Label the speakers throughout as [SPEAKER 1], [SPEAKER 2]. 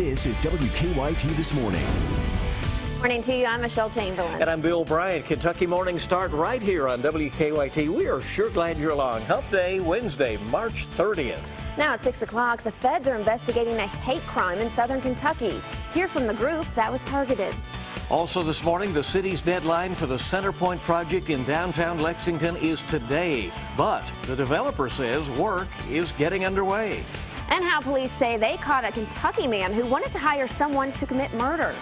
[SPEAKER 1] This is WKYT This Morning.
[SPEAKER 2] Morning to you. I'm Michelle Chamberlain.
[SPEAKER 3] And I'm Bill Bryant. Kentucky mornings start right here on WKYT. We are sure glad you're along. Hump Day, Wednesday, March 30th.
[SPEAKER 2] Now at 6 o'clock, the feds are investigating a hate crime in southern Kentucky. Hear from the group that was targeted.
[SPEAKER 3] Also this morning, the city's deadline for the Centerpoint project in downtown Lexington is today. But the developer says work is getting underway.
[SPEAKER 2] And how police say they caught a Kentucky man who wanted to hire someone to commit murder.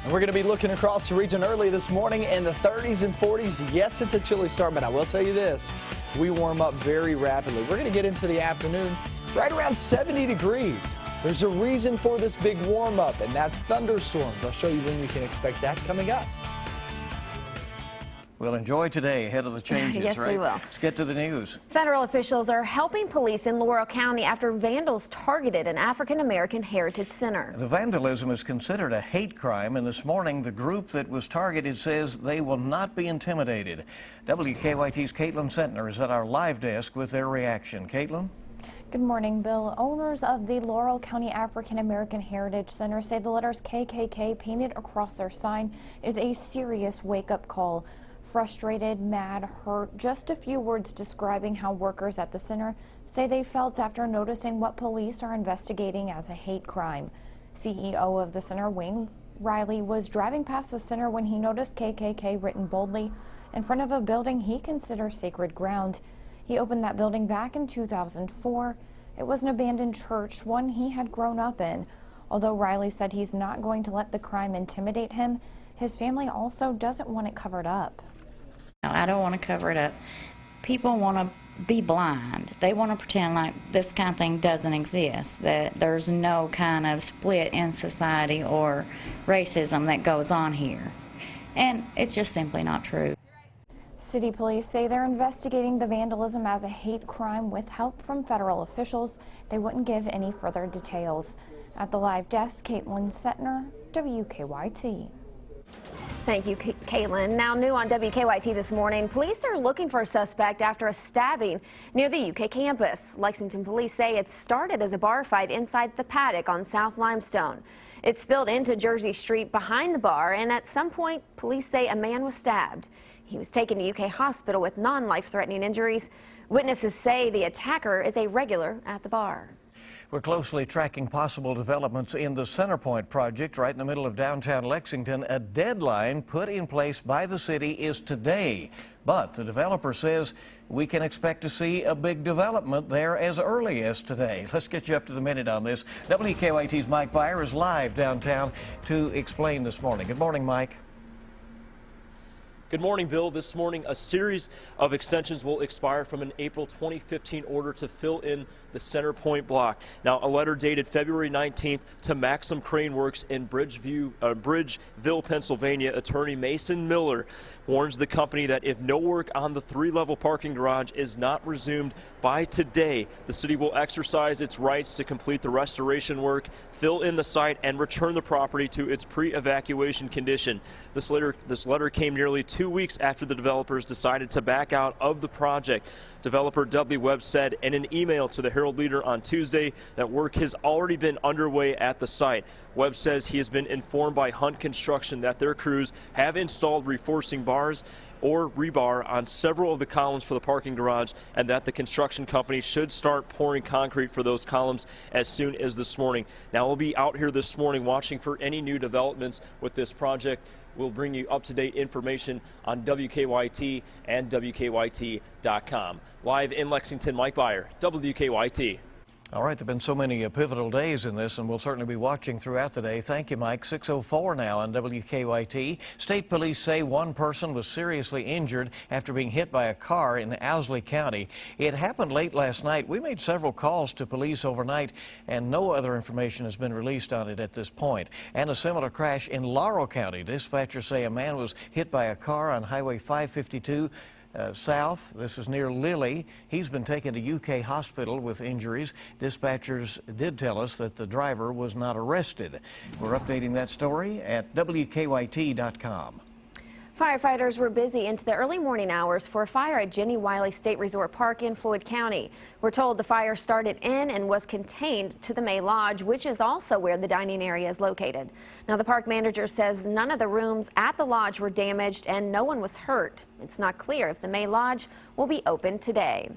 [SPEAKER 4] And we're going to be looking across the region early this morning in the 30s and 40s. Yes, it's a chilly start, but I will tell you this. We warm up very rapidly. We're going to get into the afternoon right around 70 degrees. There's a reason for this big warm up, and that's thunderstorms. I'll show you when you can expect that coming up.
[SPEAKER 3] We'll enjoy today ahead of the changes,
[SPEAKER 2] yes,
[SPEAKER 3] right?
[SPEAKER 2] we will.
[SPEAKER 3] Let's get to the news.
[SPEAKER 2] Federal officials are helping police in Laurel County after vandals targeted an African-American heritage center.
[SPEAKER 3] The vandalism is considered a hate crime, and this morning the group that was targeted says they will not be intimidated. WKYT's Caitlin Sentner is at our live desk with their reaction. Caitlin?
[SPEAKER 5] Good morning, Bill. Owners of the Laurel County African American Heritage Center say the letters KKK painted across their sign is a serious wake-up call. Frustrated, mad, hurt, just a few words describing how workers at the center say they felt after noticing what police are investigating as a hate crime. CEO of the center, Wayne Riley, was driving past the center when he noticed KKK written boldly in front of a building he considers sacred ground. He opened that building back in 2004. It was an abandoned church, one he had grown up in. Although Riley said he's not going to let the crime intimidate him, his family also doesn't want it covered up.
[SPEAKER 6] I don't want to cover it up. People want to be blind. They want to pretend like this kind of thing doesn't exist, that there's no kind of split in society or racism that goes on here. And it's just simply not true.
[SPEAKER 5] City police say they're investigating the vandalism as a hate crime with help from federal officials. They wouldn't give any further details. At the live desk, Caitlin Sentner, WKYT.
[SPEAKER 2] Thank you, Caitlin. Now new on WKYT this morning, police are looking for a suspect after a stabbing near the UK campus. Lexington police say it started as a bar fight inside the paddock on South Limestone. It spilled into Jersey Street behind the bar, and at some point, police say a man was stabbed. He was taken to UK hospital with non-life-threatening injuries. Witnesses say the attacker is a regular at the bar.
[SPEAKER 3] We're closely tracking possible developments in the Centerpoint project right in the middle of downtown Lexington. A deadline put in place by the city is today, but the developer says we can expect to see a big development there as early as today. Let's get you up to the minute on this. WKYT's Mike Byer is live downtown to explain this morning. Good morning, Mike.
[SPEAKER 7] Good morning, Bill. This morning, a series of extensions will expire from an April 2015 order to fill in the Centerpoint block. Now, a letter dated February 19th to Maxim Crane Works in Bridgeville, Pennsylvania, attorney Mason Miller warns the company that if no work on the 3-level parking garage is not resumed by today, the city will exercise its rights to complete the restoration work, fill in the site, and return the property to its pre-evacuation condition. This letter came nearly 2 weeks after the developers decided to back out of the project. Developer Dudley Webb said in an email to the Herald Leader on Tuesday that work has already been underway at the site. Webb says he has been informed by Hunt Construction that their crews have installed reinforcing bars or rebar on several of the columns for the parking garage, and that the construction company should start pouring concrete for those columns as soon as this morning. Now, we'll be out here this morning watching for any new developments with this project. We'll bring you up-to-date information on WKYT and WKYT.com. Live in Lexington, Mike Byer, WKYT.
[SPEAKER 3] All right, there have been so many pivotal days in this, and we'll certainly be watching throughout the day. Thank you, Mike. 6:04 now on WKYT. State police say one person was seriously injured after being hit by a car in Owsley County. It happened late last night. We made several calls to police overnight, and no other information has been released on it at this point. And a similar crash in Laurel County. Dispatchers say a man was hit by a car on Highway 552 south. This is near Lilly. He's been taken to UK hospital with injuries. Dispatchers did tell us that the driver was not arrested. We're updating that story at WKYT.com.
[SPEAKER 2] Firefighters were busy into the early morning hours for a fire at Jenny Wiley State Resort Park in Floyd County. We're told the fire started in and was contained to the May Lodge, which is also where the dining area is located. Now, the park manager says none of the rooms at the lodge were damaged and no one was hurt. It's not clear if the May Lodge will be open today.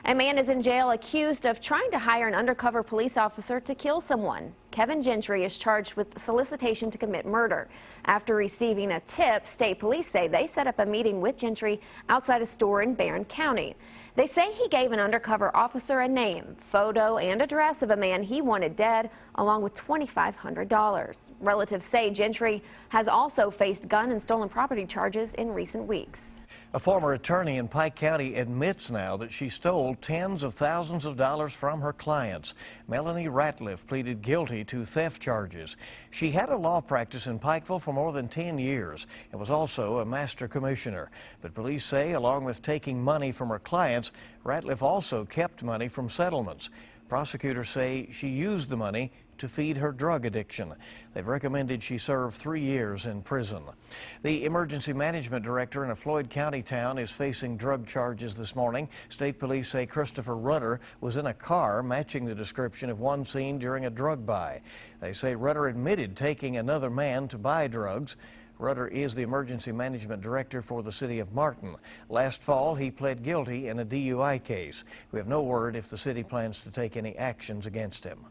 [SPEAKER 2] A man is in jail accused of trying to hire an undercover police officer to kill someone. Kevin Gentry is charged with solicitation to commit murder. After receiving a tip, state police say they set up a meeting with Gentry outside a store in Barron County. They say he gave an undercover officer a name, photo, and address of a man he wanted dead, along with $2,500. Relatives say Gentry has also faced gun and stolen property charges in recent weeks.
[SPEAKER 3] A former attorney in Pike County admits now that she stole tens of thousands of dollars from her clients. Melanie Ratliff pleaded guilty to theft charges. She had a law practice in Pikeville for more than 10 years and was also a master commissioner. But police say, along with taking money from her clients, Ratliff also kept money from settlements. Prosecutors say she used the money to feed her drug addiction. They've recommended she serve 3 years in prison. The emergency management director in a Floyd County town is facing drug charges this morning. State police say Christopher Rudder was in a car matching the description of one seen during a drug buy. They say Rudder admitted taking another man to buy drugs. Rudder is the emergency management director for the city of Martin. Last fall, he pled guilty in a DUI case. We have no word if the city plans to take any actions against him.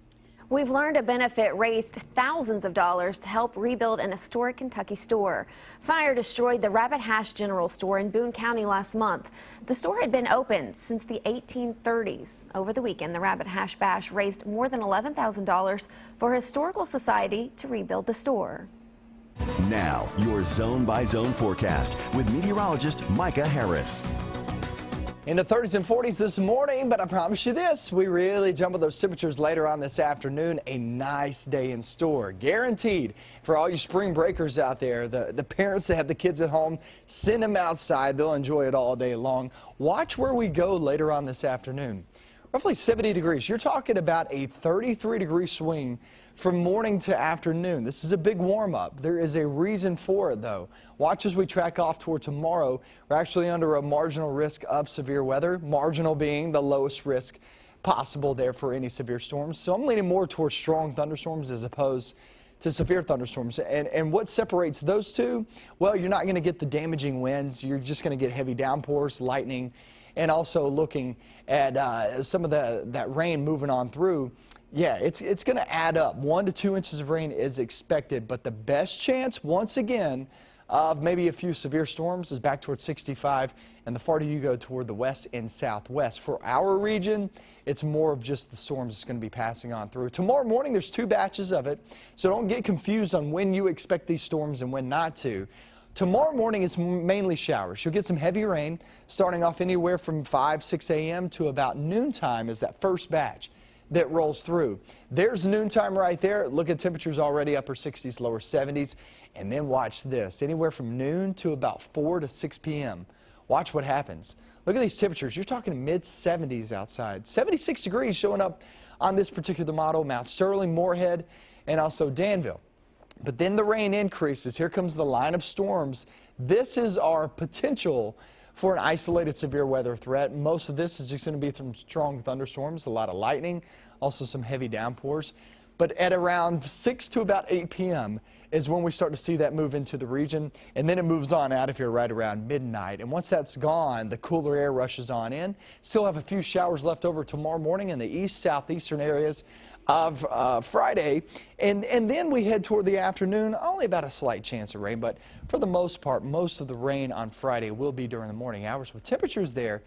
[SPEAKER 2] We've learned a benefit raised thousands of dollars to help rebuild an historic Kentucky store. Fire destroyed the Rabbit Hash General Store in Boone County last month. The store had been open since the 1830s. Over the weekend, the Rabbit Hash Bash raised more than $11,000 for Historical Society to rebuild the store.
[SPEAKER 1] Now, your zone-by-zone forecast with meteorologist Micah Harris.
[SPEAKER 4] In the 30s and 40s this morning, but I promise you this, we really jump with those temperatures later on this afternoon. A nice day in store, guaranteed. For all you spring breakers out there, the parents that have the kids at home, send them outside. They'll enjoy it all day long. Watch where we go later on this afternoon. Roughly 70 degrees. You're talking about a 33-degree swing from morning to afternoon. This is a big warm-up. There is a reason for it, though. Watch as we track off toward tomorrow. We're actually under a marginal risk of severe weather, marginal being the lowest risk possible there for any severe storms. So I'm leaning more towards strong thunderstorms as opposed to severe thunderstorms. And what separates those two? Well, you're not going to get the damaging winds. You're just going to get heavy downpours, lightning, and also looking at some of that rain moving on through. Yeah, it's going to add up. 1 to 2 inches of rain is expected, but the best chance, once again, of maybe a few severe storms is back towards 65, and the farther you go toward the west and southwest. For our region, it's more of just the storms that's going to be passing on through. Tomorrow morning, there's 2 batches of it, so don't get confused on when you expect these storms and when not to. Tomorrow morning, it's mainly showers. You'll get some heavy rain starting off anywhere from 5, 6 a.m. to about noontime is that first batch that rolls through. There's noontime right there. Look at temperatures already upper 60s, lower 70s. And then watch this, anywhere from noon to about 4 to 6 p.m. Watch what happens. Look at these temperatures. You're talking mid-70s outside. 76 degrees showing up on this particular model, Mount Sterling, Moorhead, and also Danville. But then the rain increases. Here comes the line of storms. This is our potential for an isolated severe weather threat. Most of this is just going to be from strong thunderstorms, a lot of lightning, also some heavy downpours. But at around 6 to about 8 p.m. is when we start to see that move into the region, and then it moves on out of here right around midnight. And once that's gone, the cooler air rushes on in. Still have a few showers left over tomorrow morning in the east, southeastern areas of Friday, and then we head toward the afternoon. Only about a slight chance of rain, but for the most part, most of the rain on Friday will be during the morning hours, with temperatures there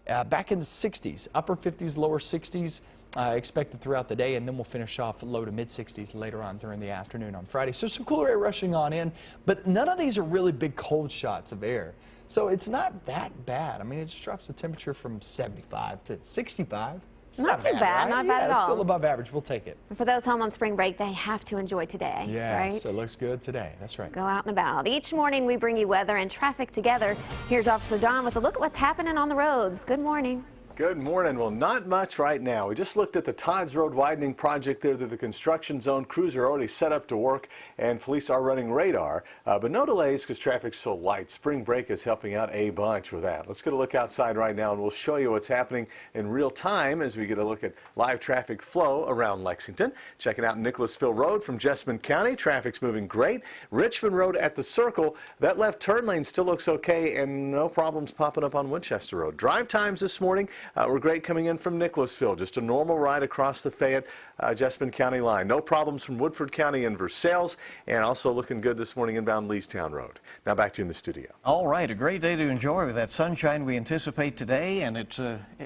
[SPEAKER 4] back in the 60s, upper 50s, lower 60s expected throughout the day, and then we'll finish off low to mid 60s later on during the afternoon on Friday. So some cooler air rushing on in, but none of these are really big cold shots of air, so it's not that bad. I mean, it just drops the temperature from 75 to 65. It's
[SPEAKER 2] not too bad,
[SPEAKER 8] right?
[SPEAKER 2] not bad at all.
[SPEAKER 4] It's still above average. We'll take it.
[SPEAKER 2] And for those home on spring break, they have to enjoy today, right?
[SPEAKER 4] Yes, it looks good today. That's right.
[SPEAKER 2] Go out and about. Each morning we bring you weather and traffic together. Here's Officer Don with a look at what's happening on the roads. Good morning.
[SPEAKER 9] Good morning. Well, not much right now. We just looked at the Todd's Road widening project there through the construction zone. Crews are already set up to work and police are running radar, but no delays because traffic's so light. Spring break is helping out a bunch with that. Let's get a look outside right now and we'll show you what's happening in real time as we get a look at live traffic flow around Lexington. Checking out Nicholasville Road from Jessamine County. Traffic's moving great. Richmond Road at the Circle. That left turn lane still looks okay and no problems popping up on Winchester Road. Drive times this morning were great coming in from Nicholasville. Just a normal ride across the Fayette Jessamine County line. No problems from Woodford County and Versailles, and also looking good this morning inbound Leestown Road. Now back to you in the studio.
[SPEAKER 3] All right, a great day to enjoy with that sunshine we anticipate today, and it's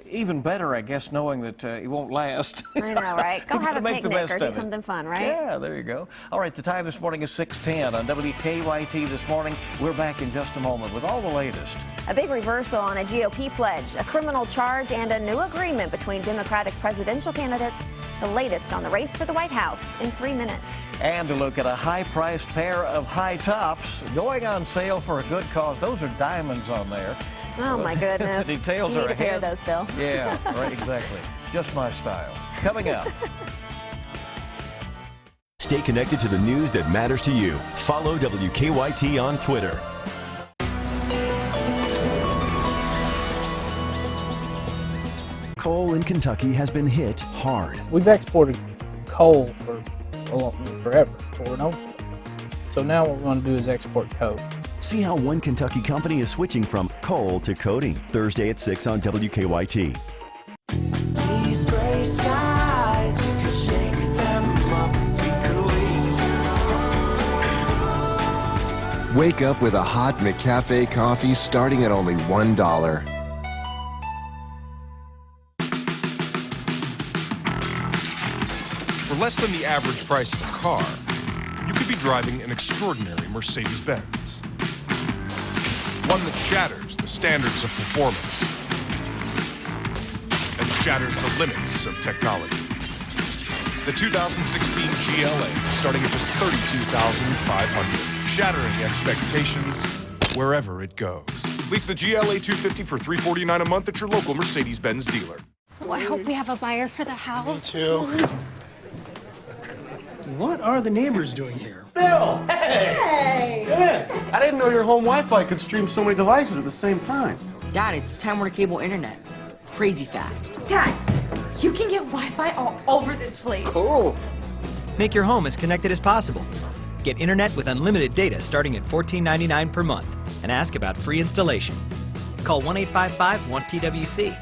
[SPEAKER 3] even better, I guess, knowing that it won't last.
[SPEAKER 2] I know, right? Go have a
[SPEAKER 3] Make the
[SPEAKER 2] picnic
[SPEAKER 3] best
[SPEAKER 2] or do
[SPEAKER 3] of it.
[SPEAKER 2] something fun, right?
[SPEAKER 3] Yeah, there you go. All right, the time this morning is 6:10 on WKYT this morning. We're back in just a moment with all the latest.
[SPEAKER 2] A big reversal on a GOP pledge, a criminal charge, and a new agreement between Democratic presidential candidates. The latest on the race for the White House in 3 minutes.
[SPEAKER 3] And to look at a high-priced pair of high tops going on sale for a good cause. Those are diamonds on there.
[SPEAKER 2] Oh, my goodness.
[SPEAKER 3] The details
[SPEAKER 2] you
[SPEAKER 3] are
[SPEAKER 2] need a pair of
[SPEAKER 3] ahead.
[SPEAKER 2] those, Bill.
[SPEAKER 3] Yeah, right, exactly. Just my style. It's coming up.
[SPEAKER 1] Stay connected to the news that matters to you. Follow WKYT on Twitter. Coal in Kentucky has been hit hard.
[SPEAKER 10] We've exported coal for forever. That's what we're known for. So now what we want to do is export coke.
[SPEAKER 1] See how one Kentucky company is switching from coal to coating. Thursday at 6 on WKYT.
[SPEAKER 11] These gray skies, we could shake them up, we could
[SPEAKER 12] Wake up with a hot McCafe coffee starting at only $1.
[SPEAKER 13] For less than the average price of a car, you could be driving an extraordinary Mercedes-Benz. One that shatters the standards of performance and shatters the limits of technology. The 2016 GLA, starting at just $32,500, shattering expectations wherever it goes. Lease the GLA 250 for $349 a month at your local Mercedes-Benz dealer.
[SPEAKER 14] Oh, I hope we have a buyer for the house.
[SPEAKER 15] Me too. What are the neighbors doing here?
[SPEAKER 16] Bill! Hey! Come in! I didn't know your home Wi-Fi could stream so many devices at the same time.
[SPEAKER 17] Dad, it's Time Warner Cable Internet. Crazy fast.
[SPEAKER 18] Dad, you can get Wi-Fi all over this place.
[SPEAKER 16] Cool.
[SPEAKER 19] Make your home as connected as possible. Get internet with unlimited data starting at $14.99 per month and ask about free installation. Call 1-855-1TWC.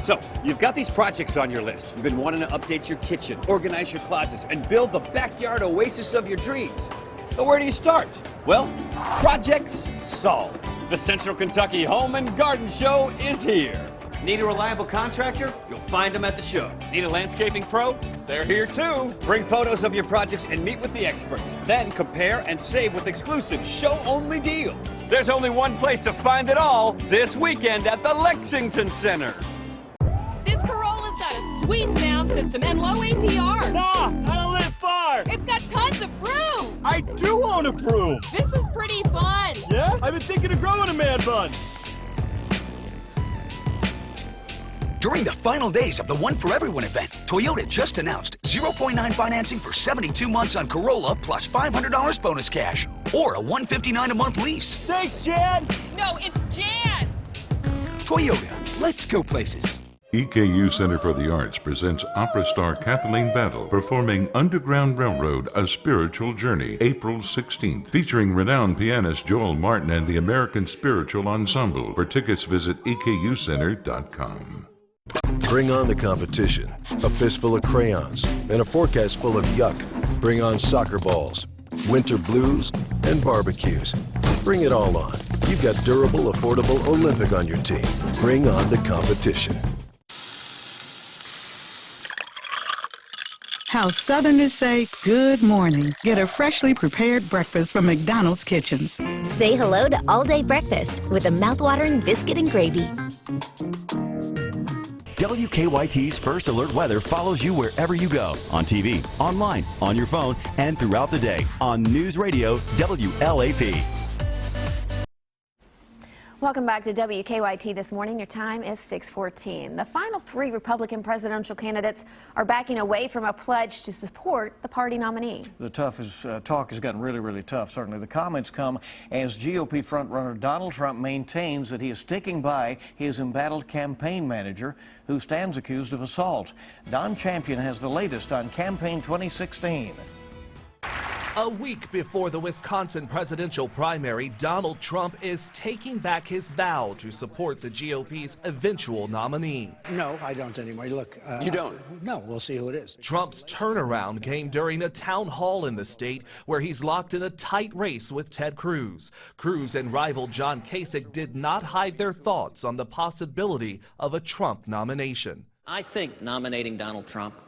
[SPEAKER 20] So, you've got these projects on your list. You've been wanting to update your kitchen, organize your closets, and build the backyard oasis of your dreams. But where do you start? Well, projects solved. The Central Kentucky Home and Garden Show is here. Need a reliable contractor? You'll find them at the show. Need a landscaping pro? They're here too. Bring photos of your projects and meet with the experts. Then compare and save with exclusive show-only deals. There's only one place to find it all this weekend at the Lexington Center.
[SPEAKER 21] This Corolla's got a sweet sound system and low APR.
[SPEAKER 20] Nah, I don't live far.
[SPEAKER 21] It's got tons of room.
[SPEAKER 20] I do own a broom.
[SPEAKER 21] This is pretty fun.
[SPEAKER 20] Yeah? I've been thinking of growing a man bun.
[SPEAKER 22] During the final days of the One for Everyone event, Toyota just announced 0.9 financing for 72 months on Corolla plus $500 bonus cash or a $159 a month lease.
[SPEAKER 20] Thanks, Jan.
[SPEAKER 21] No, it's Jan.
[SPEAKER 22] Toyota, let's go places.
[SPEAKER 23] EKU Center for the Arts presents opera star Kathleen Battle performing Underground Railroad, A Spiritual Journey, April 16th, featuring renowned pianist Joel Martin and the American Spiritual Ensemble. For tickets, visit EKUcenter.com.
[SPEAKER 24] Bring on the competition, a fistful of crayons, and a forecast full of yuck. Bring on soccer balls, winter blues, and barbecues. Bring it all on. You've got durable, affordable Olympic on your team. Bring on the competition.
[SPEAKER 25] How Southerners say good morning. Get a freshly prepared breakfast from McDonald's Kitchens.
[SPEAKER 26] Say hello to all-day breakfast with a mouthwatering biscuit and gravy.
[SPEAKER 1] WKYT's First Alert Weather follows you wherever you go, on TV, online, on your phone, and throughout the day on News Radio WLAP.
[SPEAKER 2] Welcome back to WKYT this morning. Your time is 6:14. The final three Republican presidential candidates are backing away from a pledge to support the party nominee.
[SPEAKER 3] The talk has gotten really tough. Certainly the comments come as GOP frontrunner Donald Trump maintains that he is sticking by his embattled campaign manager who stands accused of assault. Don Champion has the latest on campaign 2016.
[SPEAKER 4] A week before the Wisconsin presidential primary, Donald Trump is taking back his vow to support the GOP's eventual nominee.
[SPEAKER 5] No, I don't anymore. Look,
[SPEAKER 4] You don't?
[SPEAKER 5] No, we'll see who it is.
[SPEAKER 4] Trump's turnaround came during a town hall in the state where he's locked in a tight race with Ted Cruz. Cruz and rival John Kasich did not hide their thoughts on the possibility of a Trump nomination.
[SPEAKER 6] I think nominating Donald Trump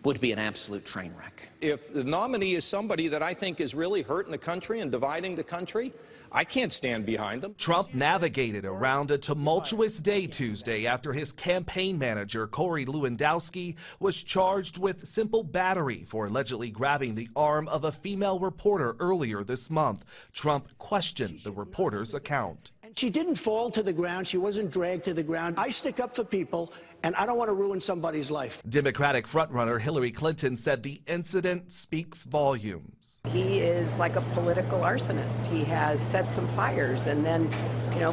[SPEAKER 6] would be an absolute train wreck.
[SPEAKER 7] If the nominee is somebody that I think is really hurting the country and dividing the country, I can't stand behind them.
[SPEAKER 4] Trump navigated around a tumultuous day Tuesday after his campaign manager, Corey Lewandowski, was charged with simple battery for allegedly grabbing the arm of a female reporter earlier this month. Trump questioned the reporter's account.
[SPEAKER 5] She didn't fall to the ground. She wasn't dragged to the ground. I stick up for people, and I don't want to ruin somebody's life.
[SPEAKER 4] Democratic frontrunner Hillary Clinton said the incident speaks volumes.
[SPEAKER 9] He is like a political arsonist. He has set some fires, and then,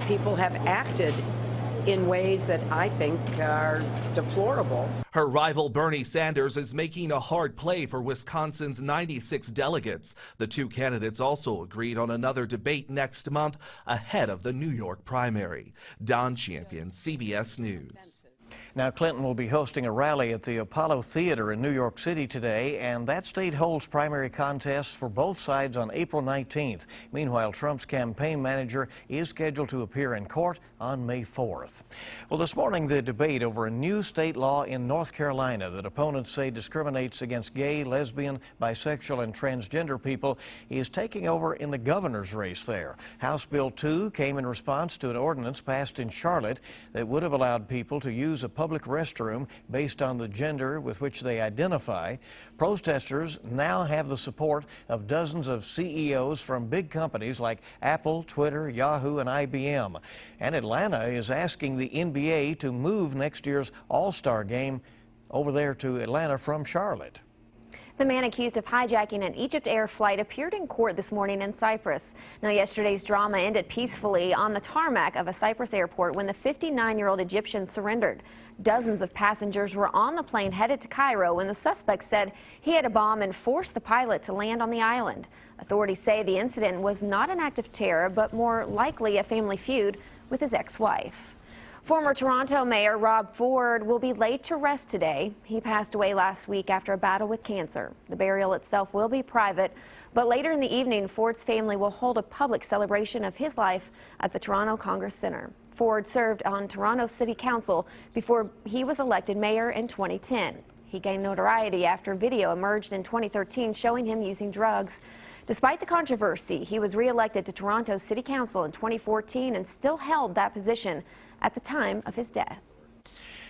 [SPEAKER 9] people have acted in ways that I think are deplorable.
[SPEAKER 4] Her rival Bernie Sanders is making a hard play for Wisconsin's 96 delegates. The two candidates also agreed on another debate next month ahead of the New York primary. Don Champion, CBS News.
[SPEAKER 3] Now, Clinton will be hosting a rally at the Apollo Theater in New York City today, and that state holds primary contests for both sides on April 19th. Meanwhile, Trump's campaign manager is scheduled to appear in court on May 4th. Well, this morning, the debate over a new state law in North Carolina that opponents say discriminates against gay, lesbian, bisexual, and transgender people is taking over in the governor's race there. House Bill 2 came in response to an ordinance passed in Charlotte that would have allowed people to use a public restroom based on the gender with which they identify. Protesters now have the support of dozens of CEOs from big companies like Apple, Twitter, Yahoo, and IBM. And Atlanta is asking the NBA to move next year's All-Star game over there to Atlanta from Charlotte.
[SPEAKER 2] The man accused of hijacking an Egypt Air flight appeared in court this morning in Cyprus. Now, yesterday's drama ended peacefully on the tarmac of a Cyprus airport when the 59-year-old Egyptian surrendered. Dozens of passengers were on the plane headed to Cairo when the suspect said he had a bomb and forced the pilot to land on the island. Authorities say the incident was not an act of terror, but more likely a family feud with his ex-wife. Former Toronto Mayor Rob Ford will be laid to rest today. He passed away last week after a battle with cancer. The burial itself will be private, but later in the evening, Ford's family will hold a public celebration of his life at the Toronto Congress Centre. Ford served on Toronto City Council before he was elected mayor in 2010. He gained notoriety after video emerged in 2013 showing him using drugs. Despite the controversy, he was re-elected to Toronto City Council in 2014 and still held that position at the time of his death.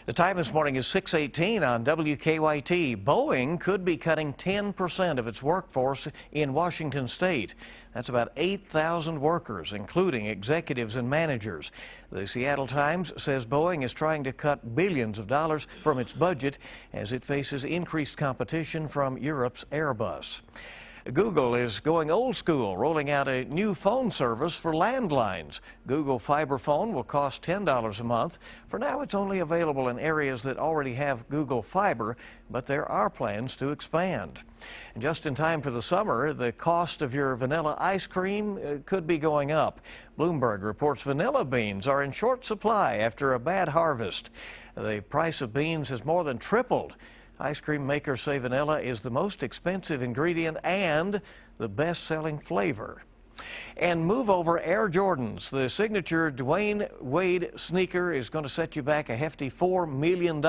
[SPEAKER 3] The time this morning is 6:18 on WKYT. Boeing could be cutting 10% of its workforce in Washington state. That's about 8,000 workers, including executives and managers. The Seattle Times says Boeing is trying to cut billions of dollars from its budget as it faces increased competition from Europe's Airbus. Google is going old school, rolling out a new phone service for landlines. Google Fiber Phone will cost $10 a month. For now, it's only available in areas that already have Google Fiber, but there are plans to expand. And just in time for the summer, the cost of your vanilla ice cream could be going up. Bloomberg reports vanilla beans are in short supply after a bad harvest. The price of beans has more than tripled. Ice cream makers say vanilla is the most expensive ingredient and the best-selling flavor. And move over Air Jordans. The signature Dwayne Wade sneaker is going to set you back a hefty $4 million.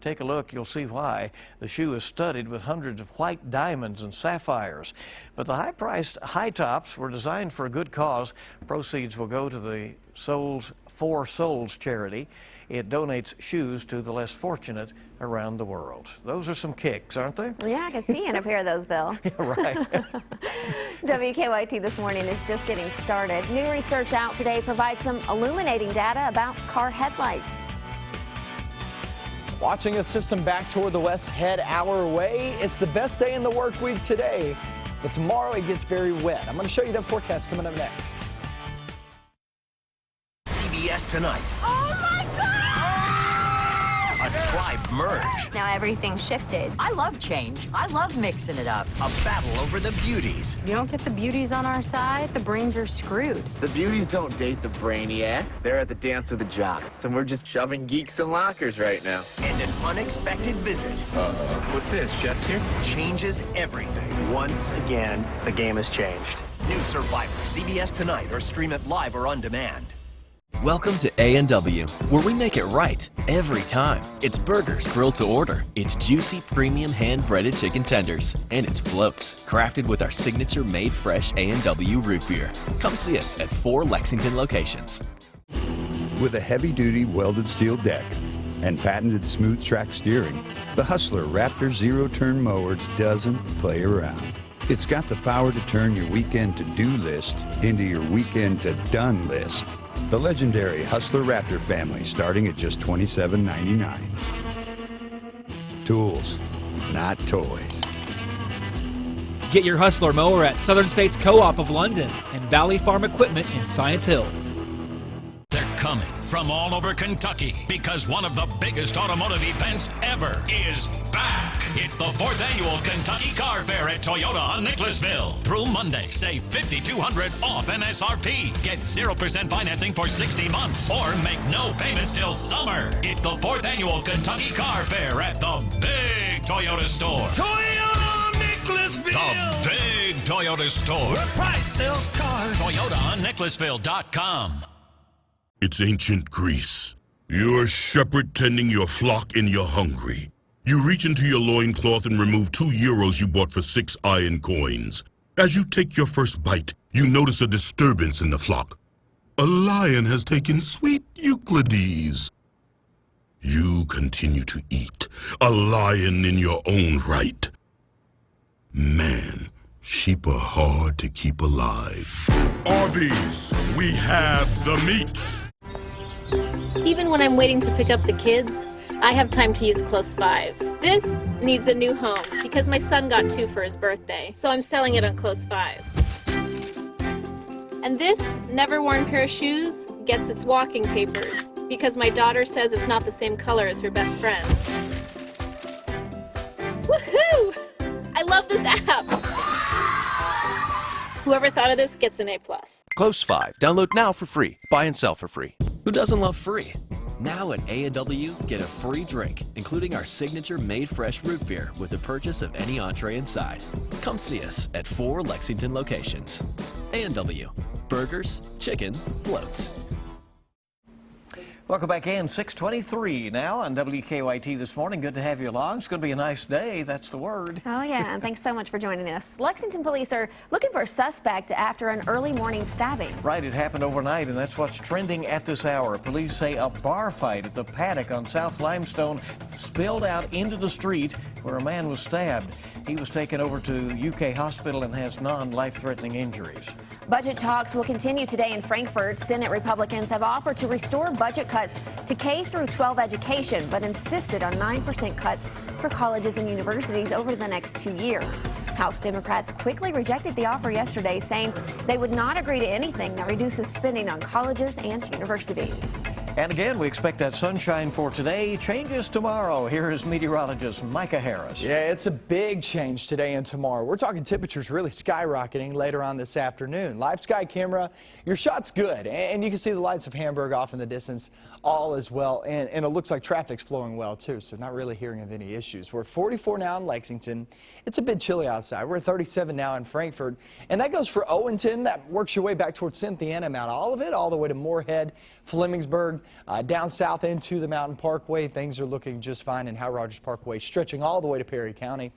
[SPEAKER 3] Take a look, you'll see why. The shoe is studded with hundreds of white diamonds and sapphires. But the high-priced high tops were designed for a good cause. Proceeds will go to the Souls for Souls charity. It donates shoes to the less fortunate around the world. Those are some kicks, aren't they?
[SPEAKER 2] Yeah, I can see you in a pair of those, Bill.
[SPEAKER 3] Yeah, right.
[SPEAKER 2] WKYT This Morning is just getting started. New research out today provides some illuminating data about car headlights.
[SPEAKER 10] Watching a system back toward the west head our way. It's the best day in the work week today, but tomorrow it gets very wet. I'm going to show you that forecast coming up next.
[SPEAKER 22] CBS Tonight.
[SPEAKER 11] Oh my God!
[SPEAKER 22] A tribe merge.
[SPEAKER 11] Now everything's shifted. I love change. I love mixing it up.
[SPEAKER 22] A battle over the beauties.
[SPEAKER 11] You don't get the beauties on our side, the brains are screwed.
[SPEAKER 12] The beauties don't date the brainiacs. They're at the dance of the jocks. And we're just shoving geeks in lockers right now.
[SPEAKER 22] And an unexpected visit.
[SPEAKER 12] What's this? Jeff's here?
[SPEAKER 22] Changes everything.
[SPEAKER 13] Once again, the game has changed.
[SPEAKER 22] New Survivor, CBS Tonight, or stream it live or on demand.
[SPEAKER 14] Welcome to A&W, where we make it right every time. It's burgers grilled to order, it's juicy premium hand-breaded chicken tenders, and it's floats, crafted with our signature made fresh A&W root beer. Come see us at 4 Lexington locations.
[SPEAKER 27] With a heavy-duty welded steel deck and patented smooth track steering, the Hustler Raptor zero-turn mower doesn't play around. It's got the power to turn your weekend to-do list into your weekend to-done list. The legendary Hustler Raptor family starting at just $27.99. Tools, not toys.
[SPEAKER 28] Get your Hustler mower at Southern States Co-op of London and Valley Farm Equipment in Science Hill.
[SPEAKER 29] They're coming from all over Kentucky because one of the biggest automotive events ever is back. It's the 4th annual Kentucky Car Fair at Toyota on Nicholasville. Through Monday, save $5,200 off MSRP. Get 0% financing for 60 months or make no payments till summer. It's the 4th annual Kentucky Car Fair at the big Toyota store.
[SPEAKER 30] Toyota Nicholasville.
[SPEAKER 29] The big Toyota store.
[SPEAKER 30] Where price sells cars.
[SPEAKER 29] Toyota on Nicholasville.com.
[SPEAKER 31] It's ancient Greece. You're a shepherd tending your flock and you're hungry. You reach into your loincloth and remove 2 euros you bought for 6 iron coins. As you take your first bite, you notice a disturbance in the flock. A lion has taken sweet Euclides. You continue to eat, a lion in your own right. Man, sheep are hard to keep alive. Arby's, we have the meats.
[SPEAKER 32] Even when I'm waiting to pick up the kids, I have time to use Close 5. This needs a new home because my son got 2 for his birthday, so I'm selling it on Close 5. And this never-worn pair of shoes gets its walking papers because my daughter says it's not the same color as her best friend's. Woohoo! I love this app! Whoever thought of this gets an A+.
[SPEAKER 33] Close 5. Download now for free. Buy and sell for free.
[SPEAKER 14] Who doesn't love free? Now at A&W, get a free drink, including our signature made fresh root beer with the purchase of any entree inside. Come see us at 4 Lexington locations. A&W. Burgers, chicken, floats.
[SPEAKER 3] Welcome back in. 6:23 now on WKYT This Morning. Good to have you along. It's going to be a nice day. That's the word.
[SPEAKER 2] Oh, yeah, and thanks so much for joining us. Lexington police are looking for a suspect after an early morning stabbing.
[SPEAKER 3] Right, it happened overnight, and that's what's trending at this hour. Police say a bar fight at the Paddock on South Limestone spilled out into the street where a man was stabbed. He was taken over to UK Hospital and has non-life-threatening injuries.
[SPEAKER 2] Budget talks will continue today in Frankfort. Senate Republicans have offered to restore budget cuts to K-12 education, but insisted on 9% cuts for colleges and universities over the next 2 years. House Democrats quickly rejected the offer yesterday, saying they would not agree to anything that reduces spending on colleges and universities.
[SPEAKER 3] And again, we expect that sunshine for today. Changes tomorrow. Here is meteorologist Micah Harris.
[SPEAKER 10] Yeah, it's a big change today and tomorrow. We're talking temperatures really skyrocketing later on this afternoon. Live sky camera, your shot's good. And you can see the lights of Hamburg off in the distance all as well. And it looks like traffic's flowing well, too, so not really hearing of any issues. We're at 44 now in Lexington. It's a bit chilly outside. We're at 37 now in Frankfort. And that goes for Owenton. That works your way back towards Cynthiana, Mount Olivet, all the way to Moorhead, Flemingsburg. Down south into the Mountain Parkway, things are looking just fine, and Howard Rogers Parkway stretching all the way to Perry County.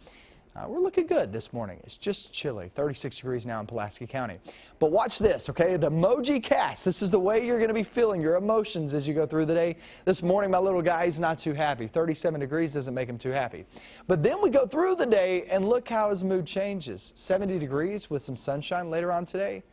[SPEAKER 10] We're looking good this morning. It's just chilly, 36 degrees now in Pulaski County. But watch this, okay? The emoji cast. This is the way you're going to be feeling your emotions as you go through the day. This morning, my little guy is not too happy. 37 degrees doesn't make him too happy. But then we go through the day and look how his mood changes. 70 degrees with some sunshine later on today.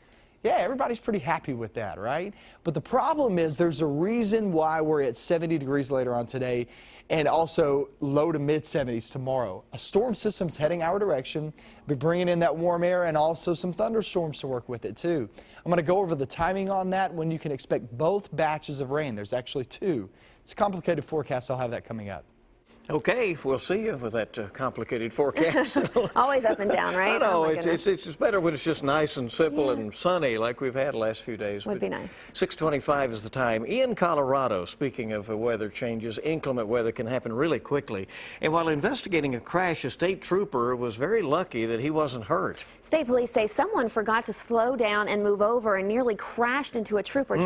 [SPEAKER 10] Yeah, everybody's pretty happy with that, right? But the problem is there's a reason why we're at 70 degrees later on today and also low to mid 70s tomorrow. A storm system's heading our direction, be bringing in that warm air and also some thunderstorms to work with it too. I'm going to go over the timing on that, when you can expect both batches of rain. There's actually two. It's a complicated forecast. I'll have that coming up.
[SPEAKER 3] Okay, we'll see you with that complicated forecast.
[SPEAKER 2] Always up and down, right?
[SPEAKER 3] I know,
[SPEAKER 2] Oh,
[SPEAKER 3] it's better when it's just nice and simple and sunny like we've had the last few days.
[SPEAKER 2] Would be nice.
[SPEAKER 3] 6:25 is the time. In Colorado, speaking of weather changes, inclement weather can happen really quickly. And while investigating a crash, a state trooper was very lucky that he wasn't hurt.
[SPEAKER 2] State police say someone forgot to slow down and move over and nearly crashed into a trooper.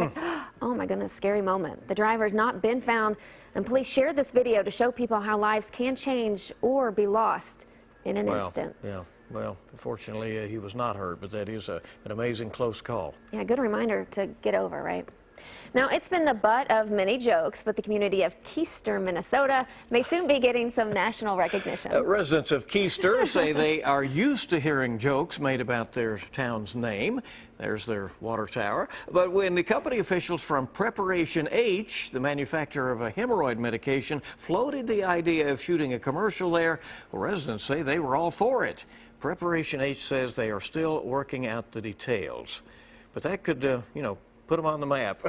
[SPEAKER 2] Oh my goodness, scary moment. The driver has not been found, and police shared this video to show people how lives can change or be lost in an instant.
[SPEAKER 3] Yeah, well, fortunately he was not hurt, but that is an amazing close call.
[SPEAKER 2] Yeah, good reminder to get over, right? Now, it's been the butt of many jokes, but the community of Keister, Minnesota may soon be getting some national recognition.
[SPEAKER 3] Residents of Keister say they are used to hearing jokes made about their town's name. There's their water tower. But when the company officials from Preparation H, the manufacturer of a hemorrhoid medication, floated the idea of shooting a commercial there, well, residents say they were all for it. Preparation H says they are still working out the details. But that could, you know, put them on the map.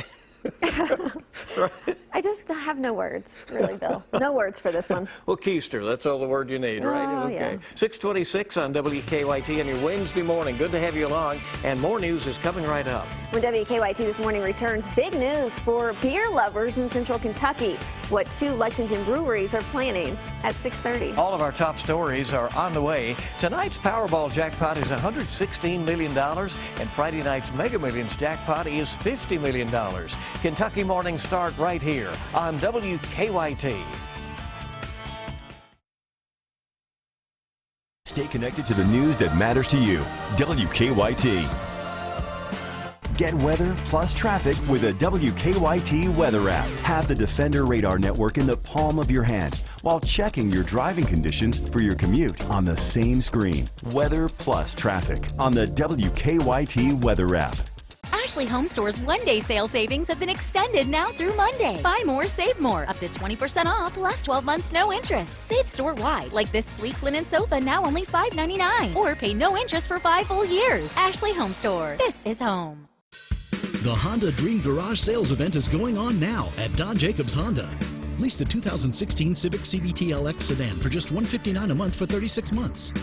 [SPEAKER 2] I just have no words, really, Bill. No words for this one.
[SPEAKER 3] Well, Keister, that's all the word you need, right?
[SPEAKER 2] Oh,
[SPEAKER 3] okay.
[SPEAKER 2] Yeah.
[SPEAKER 3] 6:26 on WKYT on your Wednesday morning. Good to have you along, and more news is coming right up.
[SPEAKER 2] When WKYT This Morning returns, big news for beer lovers in Central Kentucky. What two Lexington breweries are planning at 6:30.
[SPEAKER 3] All of our top stories are on the way. Tonight's Powerball jackpot is $116 million, and Friday night's Mega Millions jackpot is $50 million. Kentucky mornings start right here on WKYT.
[SPEAKER 1] Stay connected to the news that matters to you. WKYT. Get weather plus traffic with a WKYT weather app. Have the Defender radar network in the palm of your hand while checking your driving conditions for your commute on the same screen. Weather plus traffic on the WKYT weather app.
[SPEAKER 15] Ashley Home Store's one-day sale savings have been extended now through Monday. Buy more, save more. Up to 20% off, plus 12 months no interest. Save store-wide, like this sleek linen sofa now only $5.99. Or pay no interest for 5 full years. Ashley Home Store. This is home.
[SPEAKER 29] The Honda Dream Garage sales event is going on now at Don Jacobs Honda. Lease the 2016 Civic CVT LX sedan for just $159 a month for 36 months.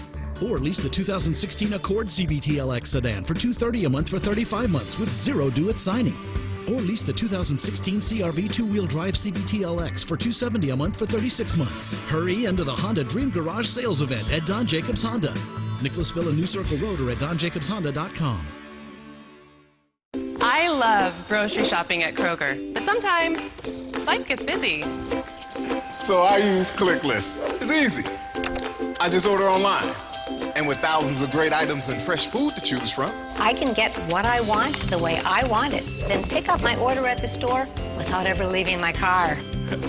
[SPEAKER 29] Or lease the 2016 Accord CVT LX sedan for $230 a month for 35 months with zero due at signing. Or lease the 2016 CRV two-wheel drive CVT LX for $270 a month for 36 months. Hurry into the Honda Dream Garage sales event at Don Jacobs Honda, Nicholasville and New Circle Road, or at donjacobshonda.com.
[SPEAKER 16] I love grocery shopping at Kroger, but sometimes life gets busy.
[SPEAKER 17] So I use ClickList. It's easy. I just order online. And with thousands of great items and fresh food to choose from,
[SPEAKER 18] I can get what I want the way I want it, then pick up my order at the store without ever leaving my car.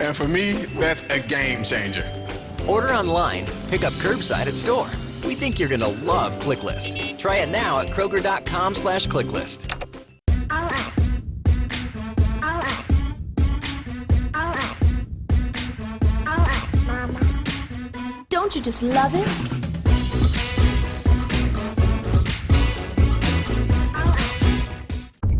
[SPEAKER 17] And for me, that's a game changer.
[SPEAKER 19] Order online, pick up curbside at store. We think you're gonna love ClickList. Try it now at Kroger.com/ClickList.
[SPEAKER 20] Don't you just love it?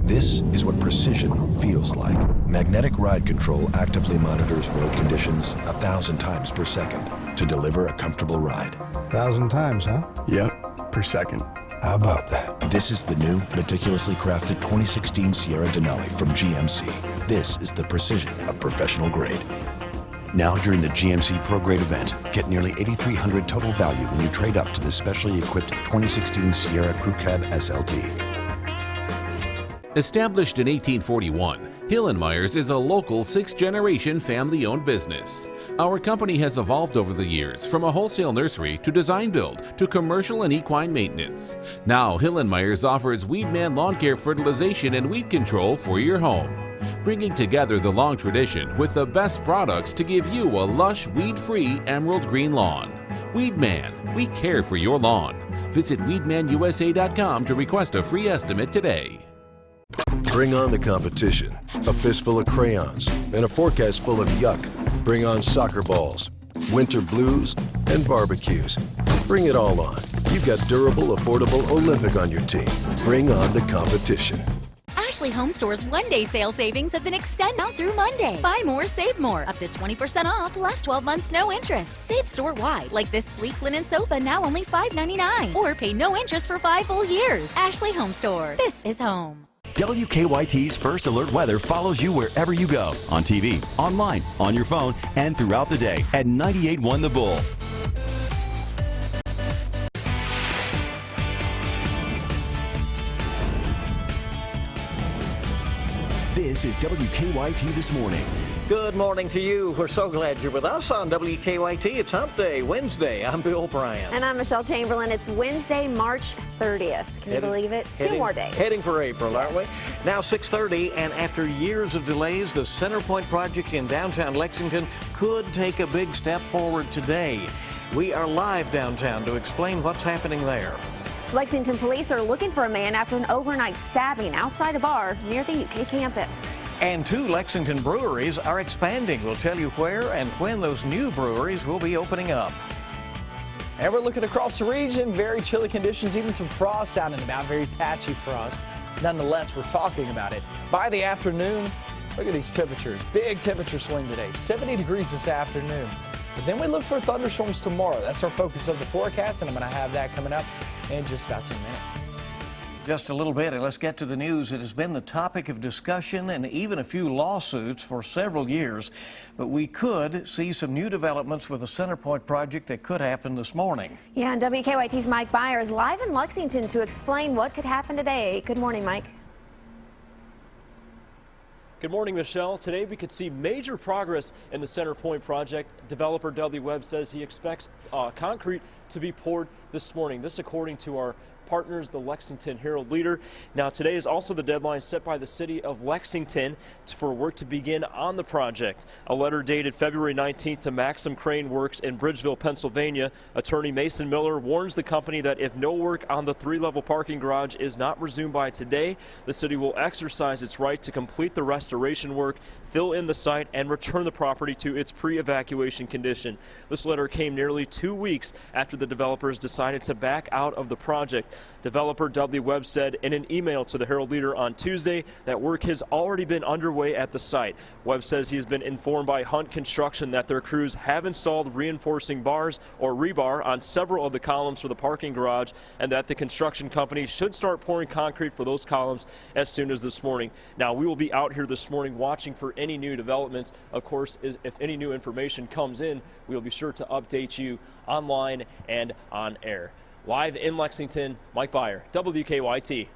[SPEAKER 21] This is what precision feels like. Magnetic Ride Control actively monitors road conditions 1,000 times per second to deliver a comfortable ride.
[SPEAKER 23] 1,000 times, huh?
[SPEAKER 21] Yep, per second.
[SPEAKER 23] How about that?
[SPEAKER 21] This is the new, meticulously crafted 2016 Sierra Denali from GMC. This is the precision of professional grade. Now during the GMC Pro Grade event, get nearly $8,300 total value when you trade up to the specially equipped 2016 Sierra Crew Cab SLT.
[SPEAKER 4] Established in 1841, Hill & Myers is a local 6th-generation family-owned business. Our company has evolved over the years from a wholesale nursery to design build to commercial and equine maintenance. Now, Hill & Myers offers Weedman lawn care fertilization and weed control for your home, bringing together the long tradition with the best products to give you a lush, weed-free emerald green lawn. Weedman, we care for your lawn. Visit weedmanusa.com to request a free estimate today.
[SPEAKER 5] Bring on the competition. A fistful of crayons and a forecast full of yuck. Bring on soccer balls, winter blues, and barbecues. Bring it all on. You've got durable, affordable Olympic on your team. Bring on the competition.
[SPEAKER 15] Ashley Home Store's one-day sale savings have been extended out through Monday. Buy more, save more. Up to 20% off, last 12 months, no interest. Save store-wide, like this sleek linen sofa, now only $5.99. Or pay no interest for 5 full years. Ashley Home Store. This is home.
[SPEAKER 1] WKYT's First Alert Weather follows you wherever you go, on TV, online, on your phone, and throughout the day at 98.1 The Bull. This is WKYT This Morning.
[SPEAKER 3] Good morning to you. We're so glad you're with us on WKYT. It's Hump Day, Wednesday. I'm Bill Bryant.
[SPEAKER 2] And I'm Michelle Chamberlain. It's Wednesday, March 30th. Can you believe it? 2 more days.
[SPEAKER 3] Heading for April, aren't we? Now 6:30, and after years of delays, the Centerpoint project in downtown Lexington could take a big step forward today. We are live downtown to explain what's happening there.
[SPEAKER 2] Lexington police are looking for a man after an overnight stabbing outside a bar near the UK campus.
[SPEAKER 3] And 2 Lexington breweries are expanding. We'll tell you where and when those new breweries will be opening up.
[SPEAKER 10] And we're looking across the region, very chilly conditions, even some frost out and about, very patchy frost. Nonetheless, we're talking about it. By the afternoon, look at these temperatures. Big temperature swing today, 70 degrees this afternoon. But then we look for thunderstorms tomorrow. That's our focus of the forecast, and I'm going to have that coming up in just about 10 minutes.
[SPEAKER 3] Just a little bit, and let's get to the news. It has been the topic of discussion and even a few lawsuits for several years, but we could see some new developments with the Centerpoint project that could happen this morning.
[SPEAKER 2] Yeah, and WKYT's Mike Byer is live in Lexington to explain what could happen today. Good morning, Mike.
[SPEAKER 6] Good morning, Michelle. Today we could see major progress in the Centerpoint project. Developer Dudley Webb says he expects concrete to be poured this morning. This according to our partners, the Lexington Herald Leader. Now, today is also the deadline set by the city of Lexington for work to begin on the project. A letter dated February 19th to Maxim Crane Works in Bridgeville, Pennsylvania. Attorney Mason Miller warns the company that if no work on the 3-level parking garage is not resumed by today, the city will exercise its right to complete the restoration work, fill in the site, and return the property to its pre-evacuation condition. This letter came nearly 2 weeks after the developers decided to back out of the project. Developer Dudley Webb said in an email to the Herald Leader on Tuesday that work has already been underway at the site. Webb says he has been informed by Hunt Construction that their crews have installed reinforcing bars or rebar on several of the columns for the parking garage, and that the construction company should start pouring concrete for those columns as soon as this morning. Now, we will be out here this morning watching for any new developments. Of course, if any new information comes in, we will be sure to update you online and on air. Live in Lexington, Mike Byer, WKYT.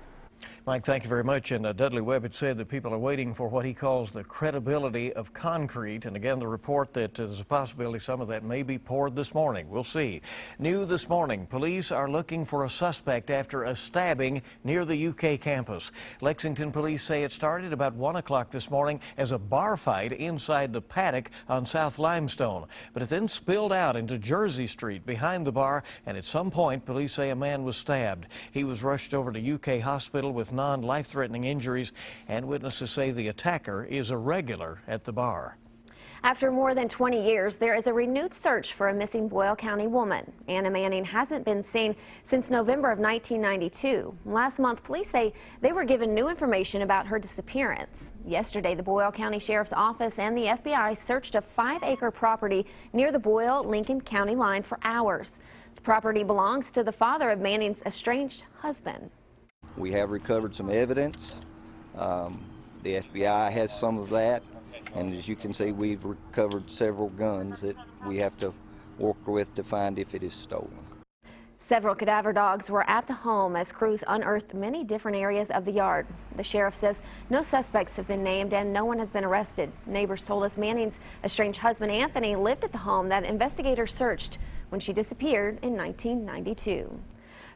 [SPEAKER 3] Mike, thank you very much. And Dudley Webb had said that people are waiting for what he calls the credibility of concrete. And again, the report that there's a possibility some of that may be poured this morning. We'll see. New this morning, police are looking for a suspect after a stabbing near the UK campus. Lexington police say it started about 1 o'clock this morning as a bar fight inside the paddock on South Limestone. But it then spilled out into Jersey Street behind the bar, and at some point, police say a man was stabbed. He was rushed over to UK hospital with non-life-threatening injuries, and witnesses say the attacker is a regular at the bar.
[SPEAKER 2] After more than 20 years, there is a renewed search for a missing Boyle County woman. Anna Manning hasn't been seen since November of 1992. Last month, police say they were given new information about her disappearance. Yesterday, the Boyle County Sheriff's Office and the FBI searched a 5-acre property near the Boyle-Lincoln County line for hours. The property belongs to the father of Manning's estranged husband.
[SPEAKER 7] We have recovered some evidence. The FBI has some of that, and as you can see, we've recovered several guns that we have to work with to find if it is stolen.
[SPEAKER 2] Several cadaver dogs were at the home as crews unearthed many different areas of the yard. The sheriff says no suspects have been named and no one has been arrested. Neighbors told us Manning's estranged husband Anthony lived at the home that investigators searched when she disappeared in 1992.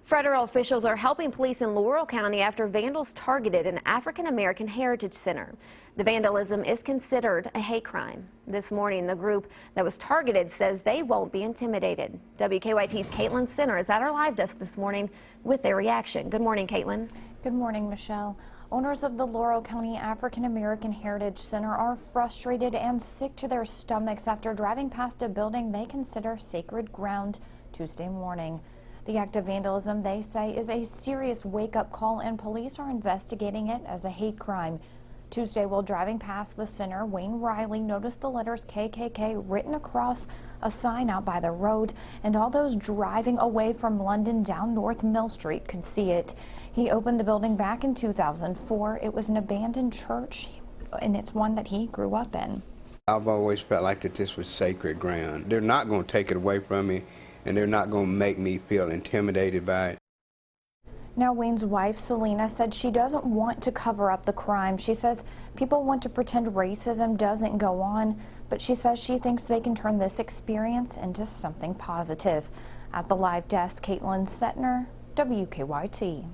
[SPEAKER 2] Federal officials are helping police in Laurel County after vandals targeted an African American heritage center. The vandalism is considered a hate crime. This morning, the group that was targeted says they won't be intimidated. WKYT's Caitlin Center is at our live desk this morning with their reaction. Good morning, Caitlin.
[SPEAKER 9] Good morning, Michelle. Owners of the Laurel County African American Heritage Center are frustrated and sick to their stomachs after driving past a building they consider sacred ground Tuesday morning. The act of vandalism, they say, is a serious wake-up call, and police are investigating it as a hate crime. Tuesday, while driving past the center, Wayne Riley noticed the letters KKK written across a sign out by the road, and all those driving away from London down North Mill Street could see it. He opened the building back in 2004. It was an abandoned church, and it's one that he grew up in.
[SPEAKER 11] I've always felt like that this was sacred ground. They're not going to take it away from me, and they're not going to make me feel intimidated by it.
[SPEAKER 9] Now, Wayne's wife, Selena, said she doesn't want to cover up the crime. She says people want to pretend racism doesn't go on, but she says she thinks they can turn this experience into something positive. At the live desk, Caitlin Setner, WKYT.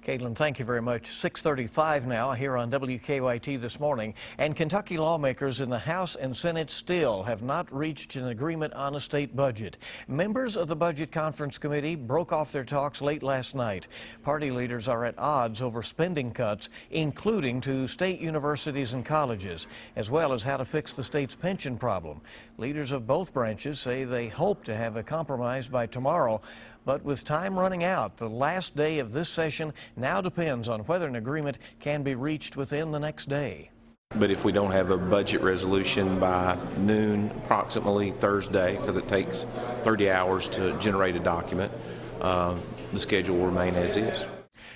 [SPEAKER 3] Caitlin, thank you very much. 6:35 now here on WKYT this morning, and Kentucky lawmakers in the House and Senate still have not reached an agreement on a state budget. Members of the Budget Conference Committee broke off their talks late last night. Party leaders are at odds over spending cuts, including to state universities and colleges, as well as how to fix the state's pension problem. Leaders of both branches say they hope to have a compromise by tomorrow. But with time running out, the last day of this session now depends on whether an agreement can be reached within the next day.
[SPEAKER 12] But if we don't have a budget resolution by noon, approximately Thursday, because it takes 30 hours to generate a document, the schedule will remain as is.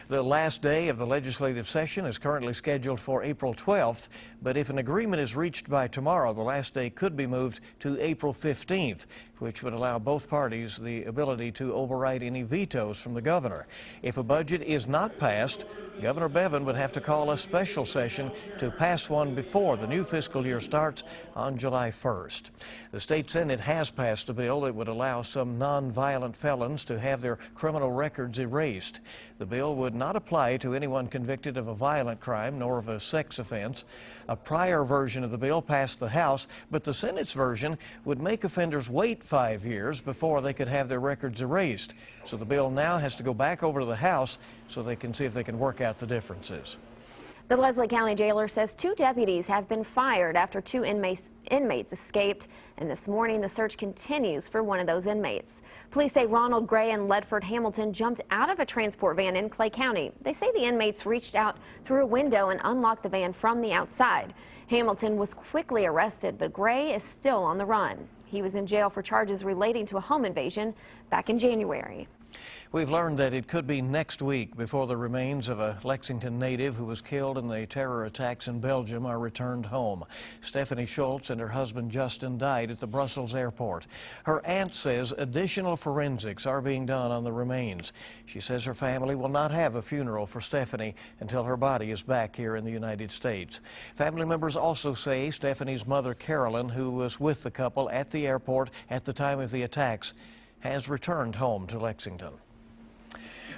[SPEAKER 3] The last day of the legislative session is currently scheduled for April 12th, but if an agreement is reached by tomorrow, the last day could be moved to April 15th, which would allow both parties the ability to override any vetoes from the governor. If a budget is not passed, Governor Bevin would have to call a special session to pass one before the new fiscal year starts on July 1st. The state Senate has passed a bill that would allow some nonviolent felons to have their criminal records erased. The bill would not apply to anyone convicted of a violent crime nor of a sex offense. A prior version of the bill passed the House, but the Senate's version would make offenders wait 5 years before they could have their records erased. So the bill now has to go back over to the House so they can see if they can work out the differences.
[SPEAKER 2] The Leslie County jailer says 2 deputies have been fired after 2 inmates escaped, and this morning the search continues for one of those inmates. Police say Ronald Gray and Ledford Hamilton jumped out of a transport van in Clay County. They say the inmates reached out through a window and unlocked the van from the outside. Hamilton was quickly arrested, but Gray is still on the run. He was in jail for charges relating to a home invasion back in January.
[SPEAKER 3] We've learned that it could be next week before the remains of a Lexington native who was killed in the terror attacks in Belgium are returned home. Stephanie Schultz and her husband Justin died at the Brussels airport. Her aunt says additional forensics are being done on the remains. She says her family will not have a funeral for Stephanie until her body is back here in the United States. Family members also say Stephanie's mother Carolyn, who was with the couple at the airport at the time of the attacks, has returned home to Lexington.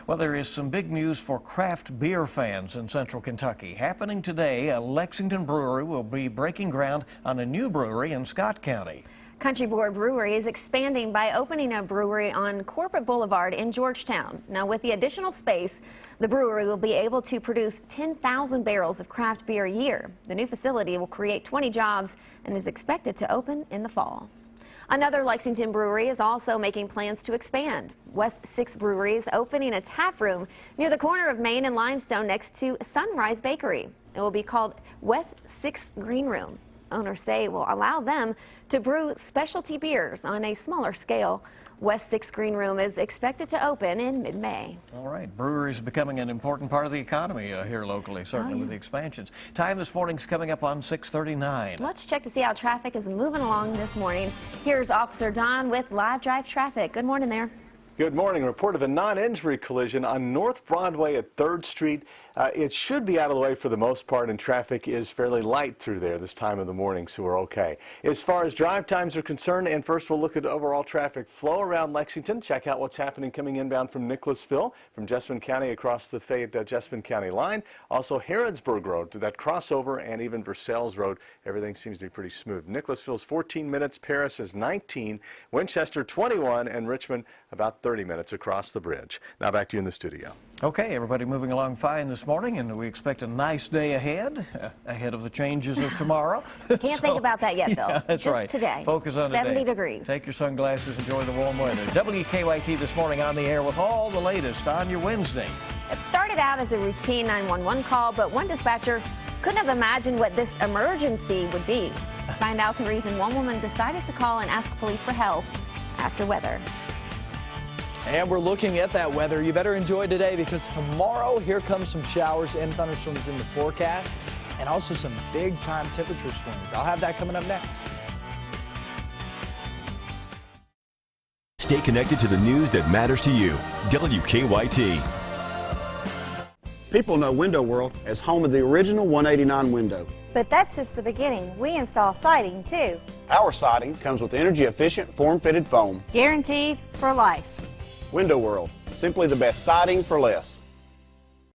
[SPEAKER 3] Well, there is some big news for craft beer fans in central Kentucky. Happening today, a Lexington brewery will be breaking ground on a new brewery in Scott County.
[SPEAKER 2] Country Boy Brewery is expanding by opening a brewery on Corporate Boulevard in Georgetown. Now, with the additional space, the brewery will be able to produce 10,000 barrels of craft beer a year. The new facility will create 20 jobs and is expected to open in the fall. Another Lexington brewery is also making plans to expand. West 6 Brewery is opening a tap room near the corner of Main and Limestone next to Sunrise Bakery. It will be called West 6 Green Room. Owners say it will allow them to brew specialty beers on a smaller scale. West 6 Green Room is expected to open in mid-May.
[SPEAKER 3] All right, breweries becoming an important part of the economy here locally, certainly with the expansions. Time this morning's coming up on 6:39.
[SPEAKER 2] Let's check to see how traffic is moving along this morning. Here's Officer Don with Live Drive Traffic. Good morning there.
[SPEAKER 13] Good morning. A report of a non-injury collision on North Broadway at 3rd Street. It should be out of the way for the most part, and traffic is fairly light through there this time of the morning, so we're okay. As far as drive times are concerned, and first we'll look at overall traffic flow around Lexington. Check out what's happening coming inbound from Nicholasville, from Jessamine County across the Fayette-Jessamine County line. Also Harrodsburg Road to that crossover, and even Versailles Road. Everything seems to be pretty smooth. Nicholasville's 14 minutes, Paris is 19, Winchester 21, and Richmond about 30 minutes across the bridge. Now back to you in the studio.
[SPEAKER 3] Okay, everybody moving along fine this morning, and we expect a nice day ahead of the changes of tomorrow.
[SPEAKER 2] Can't think about that yet, Bill.
[SPEAKER 3] Yeah, that's
[SPEAKER 2] Just
[SPEAKER 3] right.
[SPEAKER 2] today.
[SPEAKER 3] Focus on
[SPEAKER 2] 70
[SPEAKER 3] today.
[SPEAKER 2] degrees.
[SPEAKER 3] Take your sunglasses, enjoy the warm weather. WKYT this morning on the air with all the latest on your Wednesday.
[SPEAKER 2] It started out as a routine 911 call, but one dispatcher couldn't have imagined what this emergency would be. Find out the reason one woman decided to call and ask police for help after weather.
[SPEAKER 10] And we're looking at that weather. You better enjoy today, because tomorrow here comes some showers and thunderstorms in the forecast, and also some big time temperature swings. I'll have that coming up next.
[SPEAKER 1] Stay connected to the news that matters to you. WKYT.
[SPEAKER 14] People know Window World as home of the original 189 window.
[SPEAKER 22] But that's just the beginning. We install siding too.
[SPEAKER 14] Our siding comes with energy-efficient, form-fitted foam.
[SPEAKER 22] Guaranteed for life.
[SPEAKER 14] Window World, simply the best siding for less.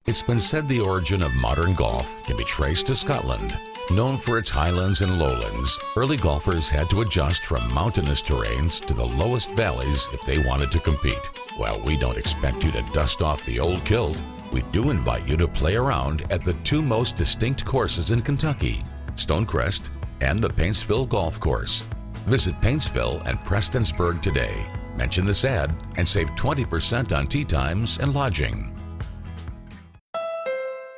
[SPEAKER 24] It's been said the origin of modern golf can be traced to Scotland. Known for its highlands and lowlands, early golfers had to adjust from mountainous terrains to the lowest valleys if they wanted to compete. While we don't expect you to dust off the old kilt, we do invite you to play around at the two most distinct courses in Kentucky, Stonecrest and the Paintsville Golf Course. Visit Paintsville and Prestonsburg today. Mention this ad and save 20% on tee times and lodging.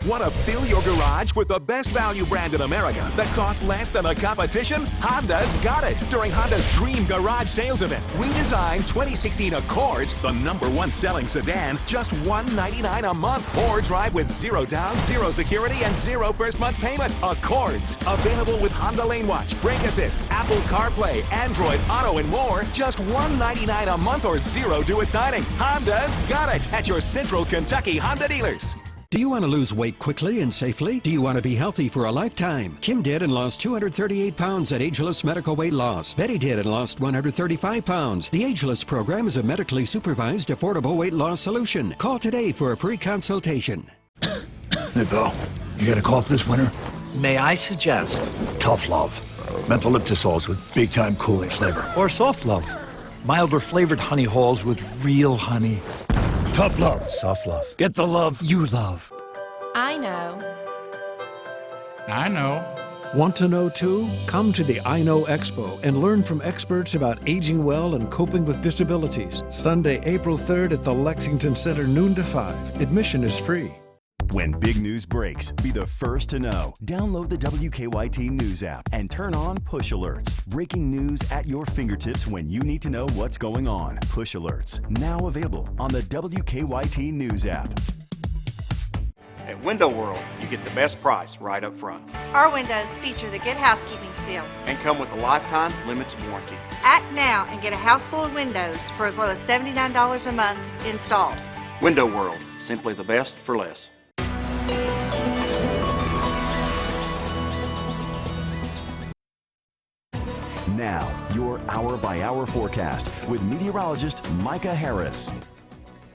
[SPEAKER 25] Want to fill your garage with the best value brand in America that costs less than the competition? Honda's got it. During Honda's Dream Garage Sales Event, we designed 2016 Accords, the #1 selling sedan, just $199 a month. Or drive with 0 down, 0 security, and 0 first month's payment. Accords, available with Honda Lane Watch, Brake Assist, Apple CarPlay, Android Auto, and more. Just $199 a month or 0 due at signing. Honda's got it at your Central Kentucky Honda dealers.
[SPEAKER 26] Do you want to lose weight quickly and safely? Do you want to be healthy for a lifetime? Kim did and lost 238 pounds at Ageless Medical Weight Loss. Betty did and lost 135 pounds. The Ageless program is a medically supervised, affordable weight loss solution. Call today for a free consultation.
[SPEAKER 23] Hey, Bill, you got a cough this winter?
[SPEAKER 27] May I suggest?
[SPEAKER 23] Tough Love. Mentholyptisols with big-time cooling flavor.
[SPEAKER 27] Or Soft Love. Milder flavored honey halls with real honey.
[SPEAKER 23] Tough Love.
[SPEAKER 27] Soft Love.
[SPEAKER 23] Get the love you love.
[SPEAKER 28] I know.
[SPEAKER 30] I know.
[SPEAKER 23] Want to know too? Come to the I Know Expo and learn from experts about aging well and coping with disabilities. Sunday, April 3rd at the Lexington Center, noon to 5. Admission is free.
[SPEAKER 1] When big news breaks, be the first to know. Download the WKYT News app and turn on push alerts. Breaking news at your fingertips when you need to know what's going on. Push alerts, now available on the WKYT News app.
[SPEAKER 14] At Window World, you get the best price right up front
[SPEAKER 22] Our windows feature the Good Housekeeping seal.
[SPEAKER 14] and come with a lifetime limited warranty.
[SPEAKER 22] Act now and get a house full of windows for as low as $79 a month installed.
[SPEAKER 14] Window World, simply the best for less.
[SPEAKER 1] Now, your hour-by-hour forecast with meteorologist Micah Harris.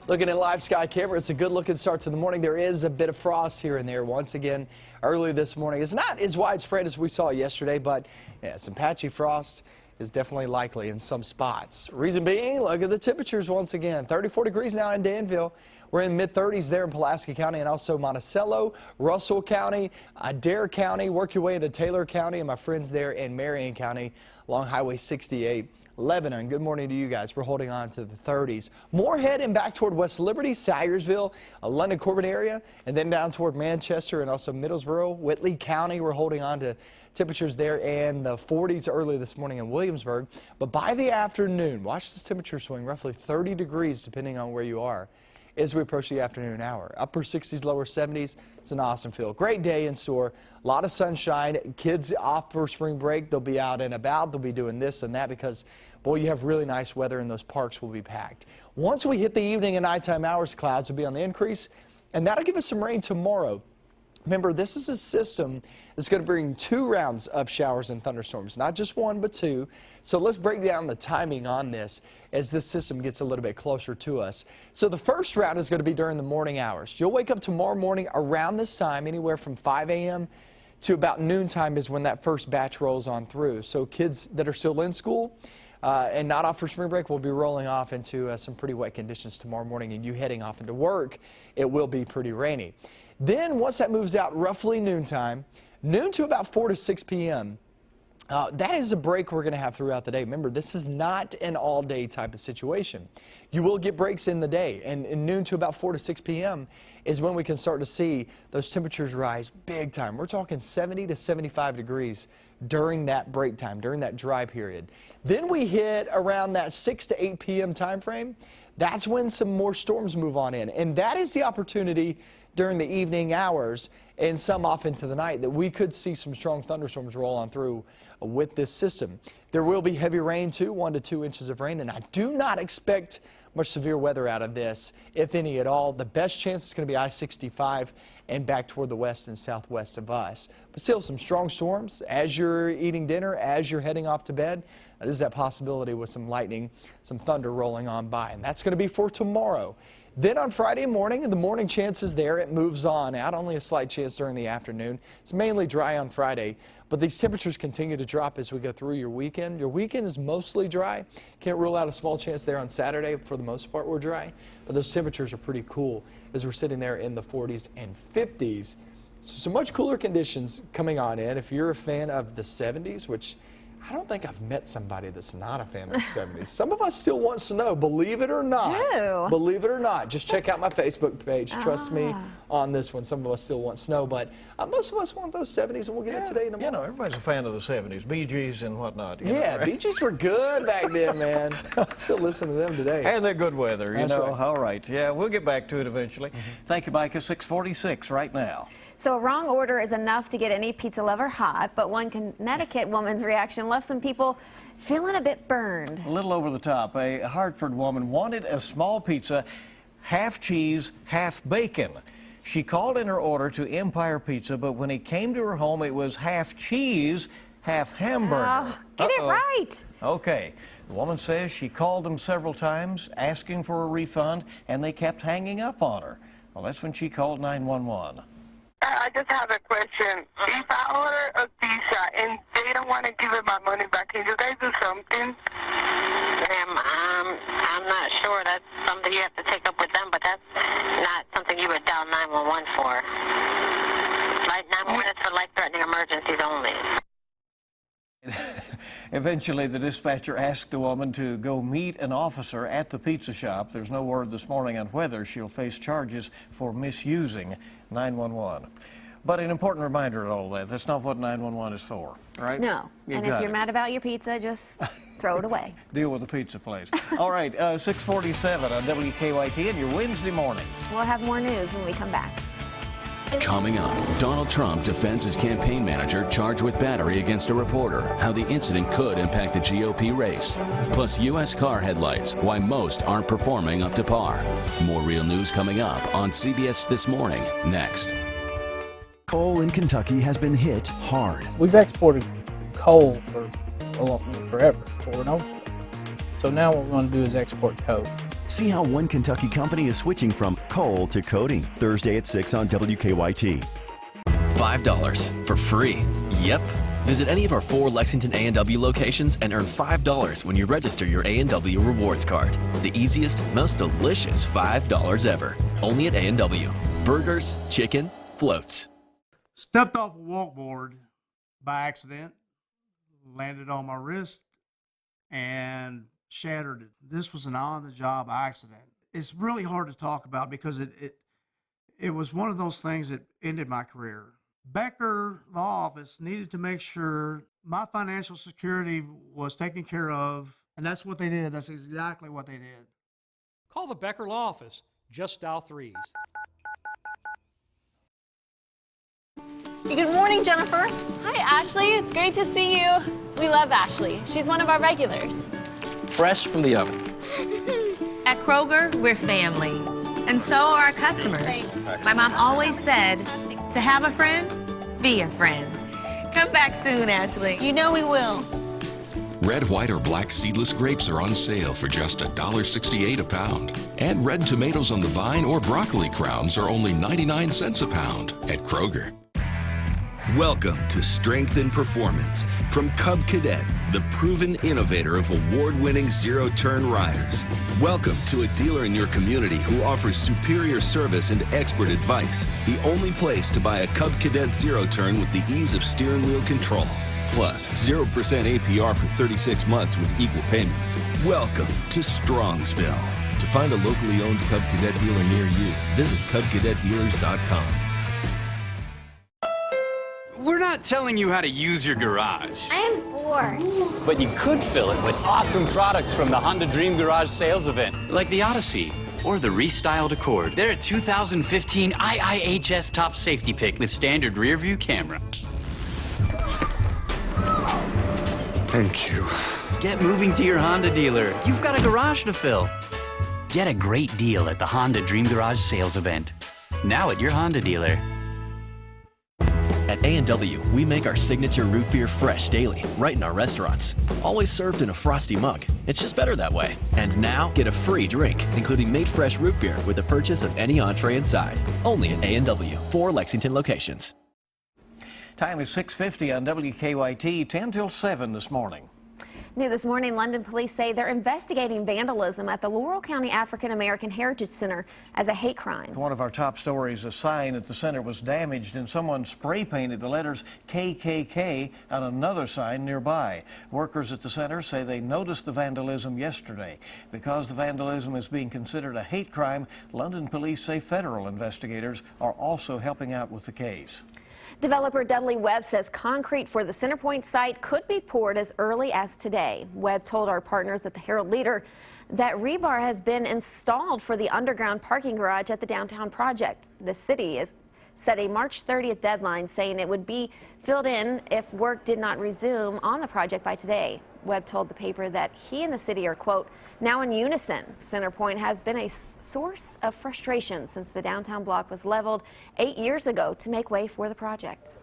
[SPEAKER 10] Looking at live sky camera, it's a good-looking start to the morning. There is a bit of frost here and there once again early this morning. It's not as widespread as we saw yesterday, but yeah, some patchy frost is definitely likely in some spots. Reason being, look at the temperatures once again. 34 degrees now in Danville. We're in mid-30s there in Pulaski County and also Monticello, Russell County, Adair County. Work your way into Taylor County and my friends there in Marion County along Highway 68. Lebanon, good morning to you guys. We're holding on to the 30s. More heading back toward West Liberty, Sayersville, London Corbin area, and then down toward Manchester and also Middlesboro, Whitley County. We're holding on to temperatures there in the 40s early this morning in Williamsburg. But by the afternoon, watch this temperature swing, roughly 30 degrees depending on where you are. as we approach the afternoon hour. Upper 60s, lower 70s. It's an awesome feel. Great day in store. A lot of sunshine. Kids off for spring break. They'll be out and about. They'll be doing this and that because, boy, you have really nice weather and those parks will be packed. Once we hit the evening and nighttime hours, clouds will be on the increase, and that'll give us some rain tomorrow. Remember, this is a system that's going to bring 2 rounds of showers and thunderstorms, not just 1, but 2. So let's break down the timing on this as this system gets a little bit closer to us. So the first round is going to be during the morning hours. You'll wake up tomorrow morning around this time, anywhere from 5 a.m. to about noontime is when that first batch rolls on through. So kids that are still in school and not off for spring break will be rolling off into some pretty wet conditions tomorrow morning, and you heading off into work, it will be pretty rainy. Then once that moves out roughly noontime, noon to about 4 to 6 p.m., that is a break we're going to have throughout the day. Remember, this is not an all-day type of situation. You will get breaks in the day, and noon to about 4 to 6 p.m. is when we can start to see those temperatures rise big time. We're talking 70 to 75 degrees during that break time, during that dry period. Then we hit around that 6 to 8 p.m. time frame. That's when some more storms move on in, and that is the opportunity during the evening hours and some off into the night that we could see some strong thunderstorms roll on through with this system. There will be heavy rain too, 1 to 2 inches of rain, and I do not expect much severe weather out of this, if any at all. The best chance is going to be I-65 and back toward the west and southwest of us. But still some strong storms as you're eating dinner, as you're heading off to bed. There's that possibility with some lightning, some thunder rolling on by, and that's going to be for tomorrow. Then on Friday morning, and the morning chances there, it moves on out, only a slight chance during the afternoon. It's mainly dry on Friday, but these temperatures continue to drop as we go through your weekend. Your weekend is mostly dry. Can't rule out a small chance there on Saturday. For the most part, we're dry, but those temperatures are pretty cool as we're sitting there in the 40s and 50s. So much cooler conditions coming on in. If you're a fan of the 70s, which I don't think I've met somebody that's not a fan of the 70s. Some of us still want snow, believe it or not.
[SPEAKER 2] Ew.
[SPEAKER 10] Believe it or not. Just check out my Facebook page. Trust me on this one. Some of us still want snow, but most of us want those 70s, and we'll get it today in the morning.
[SPEAKER 3] You know, everybody's a fan of the 70s, Bee Gees and whatnot.
[SPEAKER 10] Yeah,
[SPEAKER 3] right?
[SPEAKER 10] Bee Gees were good back then, man. Still listen to them today.
[SPEAKER 3] And they're good weather, you
[SPEAKER 10] That's
[SPEAKER 3] know.
[SPEAKER 10] right.
[SPEAKER 3] All right. Yeah, we'll get back to it eventually. Thank you, Micah. 6:46 right now.
[SPEAKER 2] So a wrong order is enough to get any pizza lover hot, but one Connecticut woman's reaction left some people feeling a bit burned.
[SPEAKER 3] A little over the top. A Hartford woman wanted a small pizza, half cheese, half bacon. She called in her order to Empire Pizza, but when it came to her home, it was half cheese, half hamburger.
[SPEAKER 2] Get it right.
[SPEAKER 3] Okay. The woman says she called them several times asking for a refund, and they kept hanging up on her. Well, that's when she called 911.
[SPEAKER 4] I just have a question. If I order a pizza and they don't want to give me my money back, can you guys do something?
[SPEAKER 16] I'm not sure. That's something you have to take up with them, but that's not something you would dial 911 for. Like 911 is for life-threatening emergencies only.
[SPEAKER 3] Eventually, the dispatcher asked the woman to go meet an officer at the pizza shop. There's no word this morning on whether she'll face charges for misusing 911. But an important reminder of all that, that's not what 911 is for, right?
[SPEAKER 2] No. And if you're mad about your pizza, just throw it away.
[SPEAKER 3] Deal with the pizza place. All right, 6:47 on WKYT and your Wednesday morning.
[SPEAKER 2] We'll have more news when we come back.
[SPEAKER 17] Coming up, Donald Trump defends his campaign manager charged with battery against a reporter, how the incident could impact the GOP race. Plus, U.S. car headlights, why most aren't performing up to par. More real news coming up on CBS This Morning, next.
[SPEAKER 1] Coal in Kentucky has been hit hard.
[SPEAKER 18] We've exported coal for forever, for an ocean. So now what we want to do is export coke.
[SPEAKER 1] See how one Kentucky company is switching from coal to coating. Thursday at 6 on WKYT.
[SPEAKER 19] $5 for free. Yep. Visit any of our 4 Lexington A&W locations and earn $5 when you register your A&W rewards card. The easiest, most delicious $5 ever. Only at A&W. Burgers, chicken, floats.
[SPEAKER 20] Stepped off a walkboard by accident, landed on my wrist, and shattered it. This was an on-the-job accident. It's really hard to talk about because it was one of those things that ended my career. Becker Law Office needed to make sure my financial security was taken care of, and that's what they did. That's exactly what they did. Call the Becker Law Office,
[SPEAKER 18] Just dial 3s.
[SPEAKER 5] Good morning, Jennifer.
[SPEAKER 6] Hi, Ashley. It's great to see you. We love Ashley. She's one of our regulars.
[SPEAKER 7] Fresh from the oven.
[SPEAKER 22] At Kroger, we're family. And so are our customers.
[SPEAKER 6] Thanks.
[SPEAKER 22] My mom always said, to have a friend, be a friend. Come back soon, Ashley.
[SPEAKER 5] You know we will.
[SPEAKER 24] Red, white, or black seedless grapes are on sale for just $1.68 a pound. And red tomatoes on the vine or broccoli crowns are only 99 cents a pound at Kroger.
[SPEAKER 9] Welcome to Strength and Performance from Cub Cadet, the proven innovator of award-winning zero-turn riders. Welcome to a dealer in your community who offers superior service and expert advice. The only place to buy a Cub Cadet zero-turn with the ease of steering wheel control. Plus, 0% APR for 36 months with equal payments. Welcome to Strongsville. To find a locally owned Cub Cadet dealer near you, visit CubCadetDealers.com.
[SPEAKER 11] We're not telling you how to use your garage.
[SPEAKER 6] I am bored.
[SPEAKER 11] But you could fill it with awesome products from the Honda Dream Garage sales event, like the Odyssey or the restyled Accord. They're a 2015 IIHS top safety pick with standard rear view camera.
[SPEAKER 15] Thank you.
[SPEAKER 11] Get moving to your Honda dealer. You've got a garage to fill. Get a great deal at the Honda Dream Garage sales event. Now at your Honda dealer.
[SPEAKER 19] At A&W, we make our signature root beer fresh daily, right in our restaurants. Always served in a frosty mug. It's just better that way. And now, get a free drink, including made fresh root beer with the purchase of any entree inside. Only at A&W, 4 Lexington locations.
[SPEAKER 3] Time is 6:50 on WKYT, 10 till 7 this morning.
[SPEAKER 2] New this morning, London police say they're investigating vandalism at the Laurel County African American Heritage Center as a hate crime.
[SPEAKER 3] One of our top stories, a sign at the center was damaged and someone spray painted the letters KKK on another sign nearby. Workers at the center say they noticed the vandalism yesterday. Because the vandalism is being considered a hate crime, London police say federal investigators are also helping out with the case.
[SPEAKER 2] Developer Dudley Webb says concrete for the Centerpoint site could be poured as early as today. Webb told our partners at the Herald Leader that rebar has been installed for the underground parking garage at the downtown project. The city has set a March 30th deadline, saying it would be filled in if work did not resume on the project by today. Webb told the paper that he and the city are, quote, now in unison. Centerpoint has been a source of frustration since the downtown block was leveled 8 years ago to make way for the project.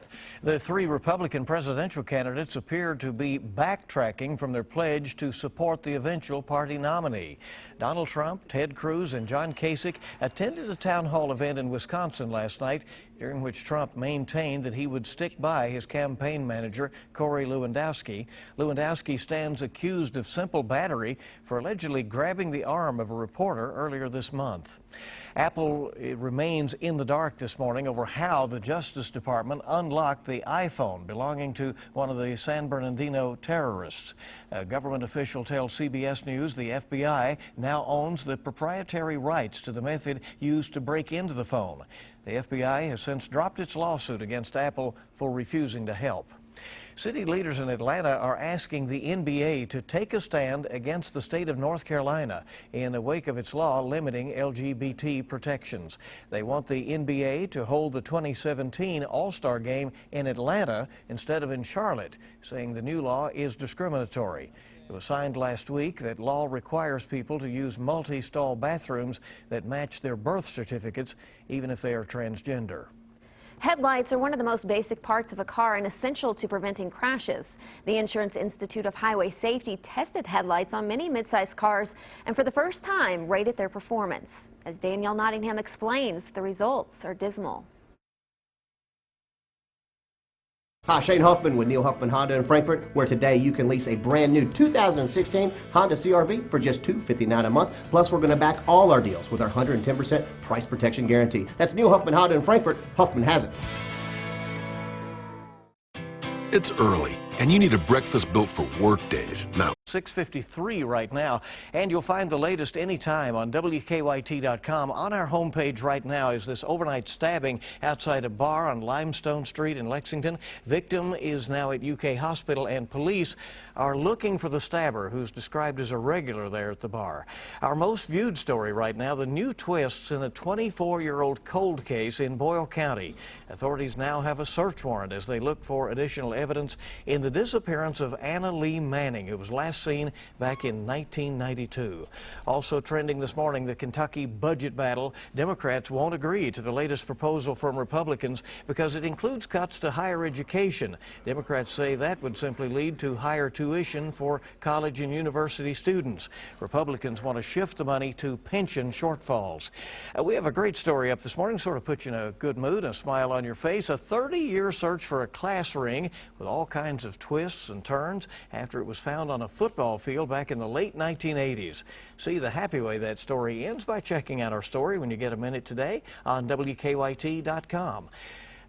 [SPEAKER 3] The 3 Republican presidential candidates appear to be backtracking from their pledge to support the eventual party nominee. Donald Trump, Ted Cruz, and John Kasich attended a town hall event in Wisconsin last night, during which Trump maintained that he would stick by his campaign manager, Corey Lewandowski. Lewandowski stands accused of simple battery for allegedly grabbing the arm of a reporter earlier this month. Apple remains in the dark this morning over how the Justice Department unlocked the iPhone belonging to one of the San Bernardino terrorists. A government official tells CBS News the FBI now owns the proprietary rights to the method used to break into the phone. The FBI has since dropped its lawsuit against Apple for refusing to help. City leaders in Atlanta are asking the NBA to take a stand against the state of North Carolina in the wake of its law limiting LGBT protections. They want the NBA to hold the 2017 All-Star Game in Atlanta instead of in Charlotte, saying the new law is discriminatory. It was signed last week that law requires people to use multi-stall bathrooms that match their birth certificates, even if they are transgender.
[SPEAKER 2] Headlights are one of the most basic parts of a car and essential to preventing crashes. The Insurance Institute of Highway Safety tested headlights on many midsize cars and for the first time rated their performance. As Danielle Nottingham explains, the results are dismal.
[SPEAKER 21] Hi, Shane Huffman with Neil Huffman Honda in Frankfort, where today you can lease a brand new 2016 Honda CR-V for just $259 a month. Plus, we're going to back all our deals with our 110% price protection guarantee. That's Neil Huffman Honda in Frankfort. Huffman has it.
[SPEAKER 25] It's early, and you need a breakfast built for work days. Now,
[SPEAKER 3] 6:53 right now. And you'll find the latest anytime on WKYT.com. On our homepage right now is this overnight stabbing outside a bar on Limestone Street in Lexington. Victim is now at UK Hospital, and police are looking for the stabber, who's described as a regular there at the bar. Our most viewed story right now, the new twists in a 24-year-old cold case in Boyle County. Authorities now have a search warrant as they look for additional evidence in the disappearance of Anna Lee Manning, who was last seen back in 1992. Also trending this morning, the Kentucky budget battle. Democrats won't agree to the latest proposal from Republicans because it includes cuts to higher education. Democrats say that would simply lead to higher tuition for college and university students. Republicans want to shift the money to pension shortfalls. We have a great story up this morning, sort of put you in a good mood, a smile on your face. A 30-year search for a class ring with all kinds of twists and turns after it was found on a football field back in the late 1980s. See the happy way that story ends by checking out our story when you get a minute today on WKYT.com.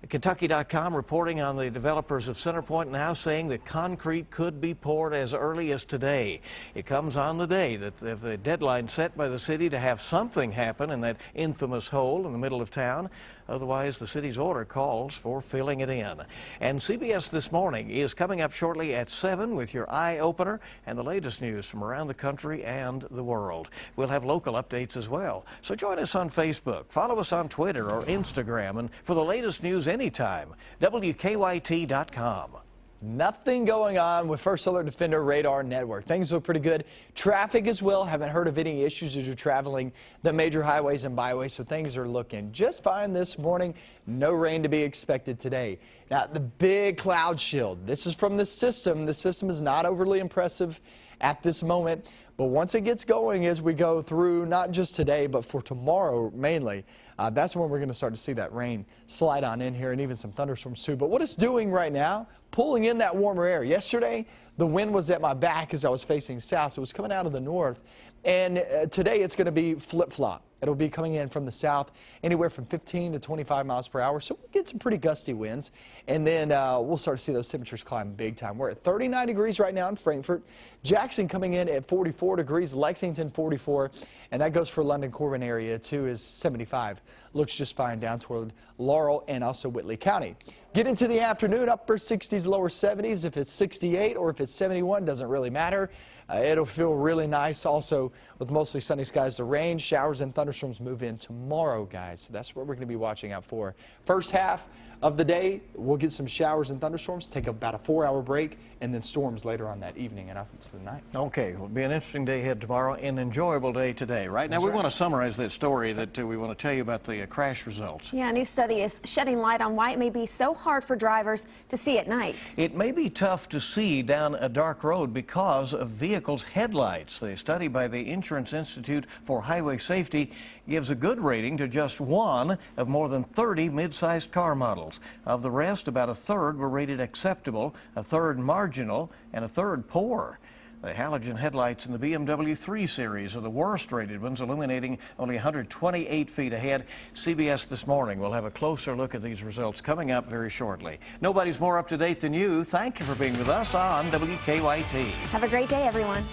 [SPEAKER 3] Kentucky.com reporting on the developers of Centerpoint now saying that concrete could be poured as early as today. It comes on the day that the deadline set by the city to have something happen in that infamous hole in the middle of town. Otherwise, the city's order calls for filling it in. And CBS This Morning is coming up shortly at 7 with your eye opener and the latest news from around the country and the world. We'll have local updates as well. So join us on Facebook, follow us on Twitter or Instagram, and for the latest news anytime, WKYT.com.
[SPEAKER 10] Nothing going on with First Alert Defender radar network. Things look pretty good. Traffic as well. Haven't heard of any issues as you're traveling the major highways and byways, so things are looking just fine this morning. No rain to be expected today. Now, the big cloud shield. This is from the system. The system is not overly impressive at this moment, but once it gets going as we go through, not just today, but for tomorrow mainly, that's when we're going to start to see that rain slide on in here and even some thunderstorms too. But what it's doing right now, pulling in that warmer air. Yesterday, the wind was at my back as I was facing south, so it was coming out of the north. And today it's going to be flip-flop. It'll be coming in from the south, anywhere from 15 to 25 miles per hour. So we'll get some pretty gusty winds, and then we'll start to see those temperatures climb big time. We're at 39 degrees right now in Frankfort. Jackson coming in at 44 degrees, Lexington 44, and that goes for London Corbin area too, is 75. Looks just fine down toward Laurel and also Whitley County. Get into the afternoon, upper 60s, lower 70s. If it's 68 or if it's 71, doesn't really matter. It'll feel really nice also with mostly sunny skies. The rain, showers, and thunderstorms move in tomorrow, guys. So that's what we're going to be watching out for. First half of the day, we'll get some showers and thunderstorms, take about a 4-hour break, and then storms later on that evening and up into the night.
[SPEAKER 3] Okay, it'll be an interesting day ahead tomorrow, an enjoyable day today. Right now, we want to summarize that story that we want to tell you about the crash results.
[SPEAKER 2] Yeah, a new study is shedding light on why it may be so hard for drivers to see at night.
[SPEAKER 3] It may be tough to see down a dark road because of vehicles' headlights. The study by the Insurance Institute for Highway Safety gives a good rating to just one of more than 30 mid-sized car models. Of the rest, about a third were rated acceptable, a third marginal, and a third poor. The halogen headlights in the BMW 3 Series are the worst rated ones, illuminating only 128 feet ahead. CBS This Morning will have a closer look at these results coming up very shortly. Nobody's more up to date than you. Thank you for being with us on WKYT.
[SPEAKER 2] Have a great day, everyone.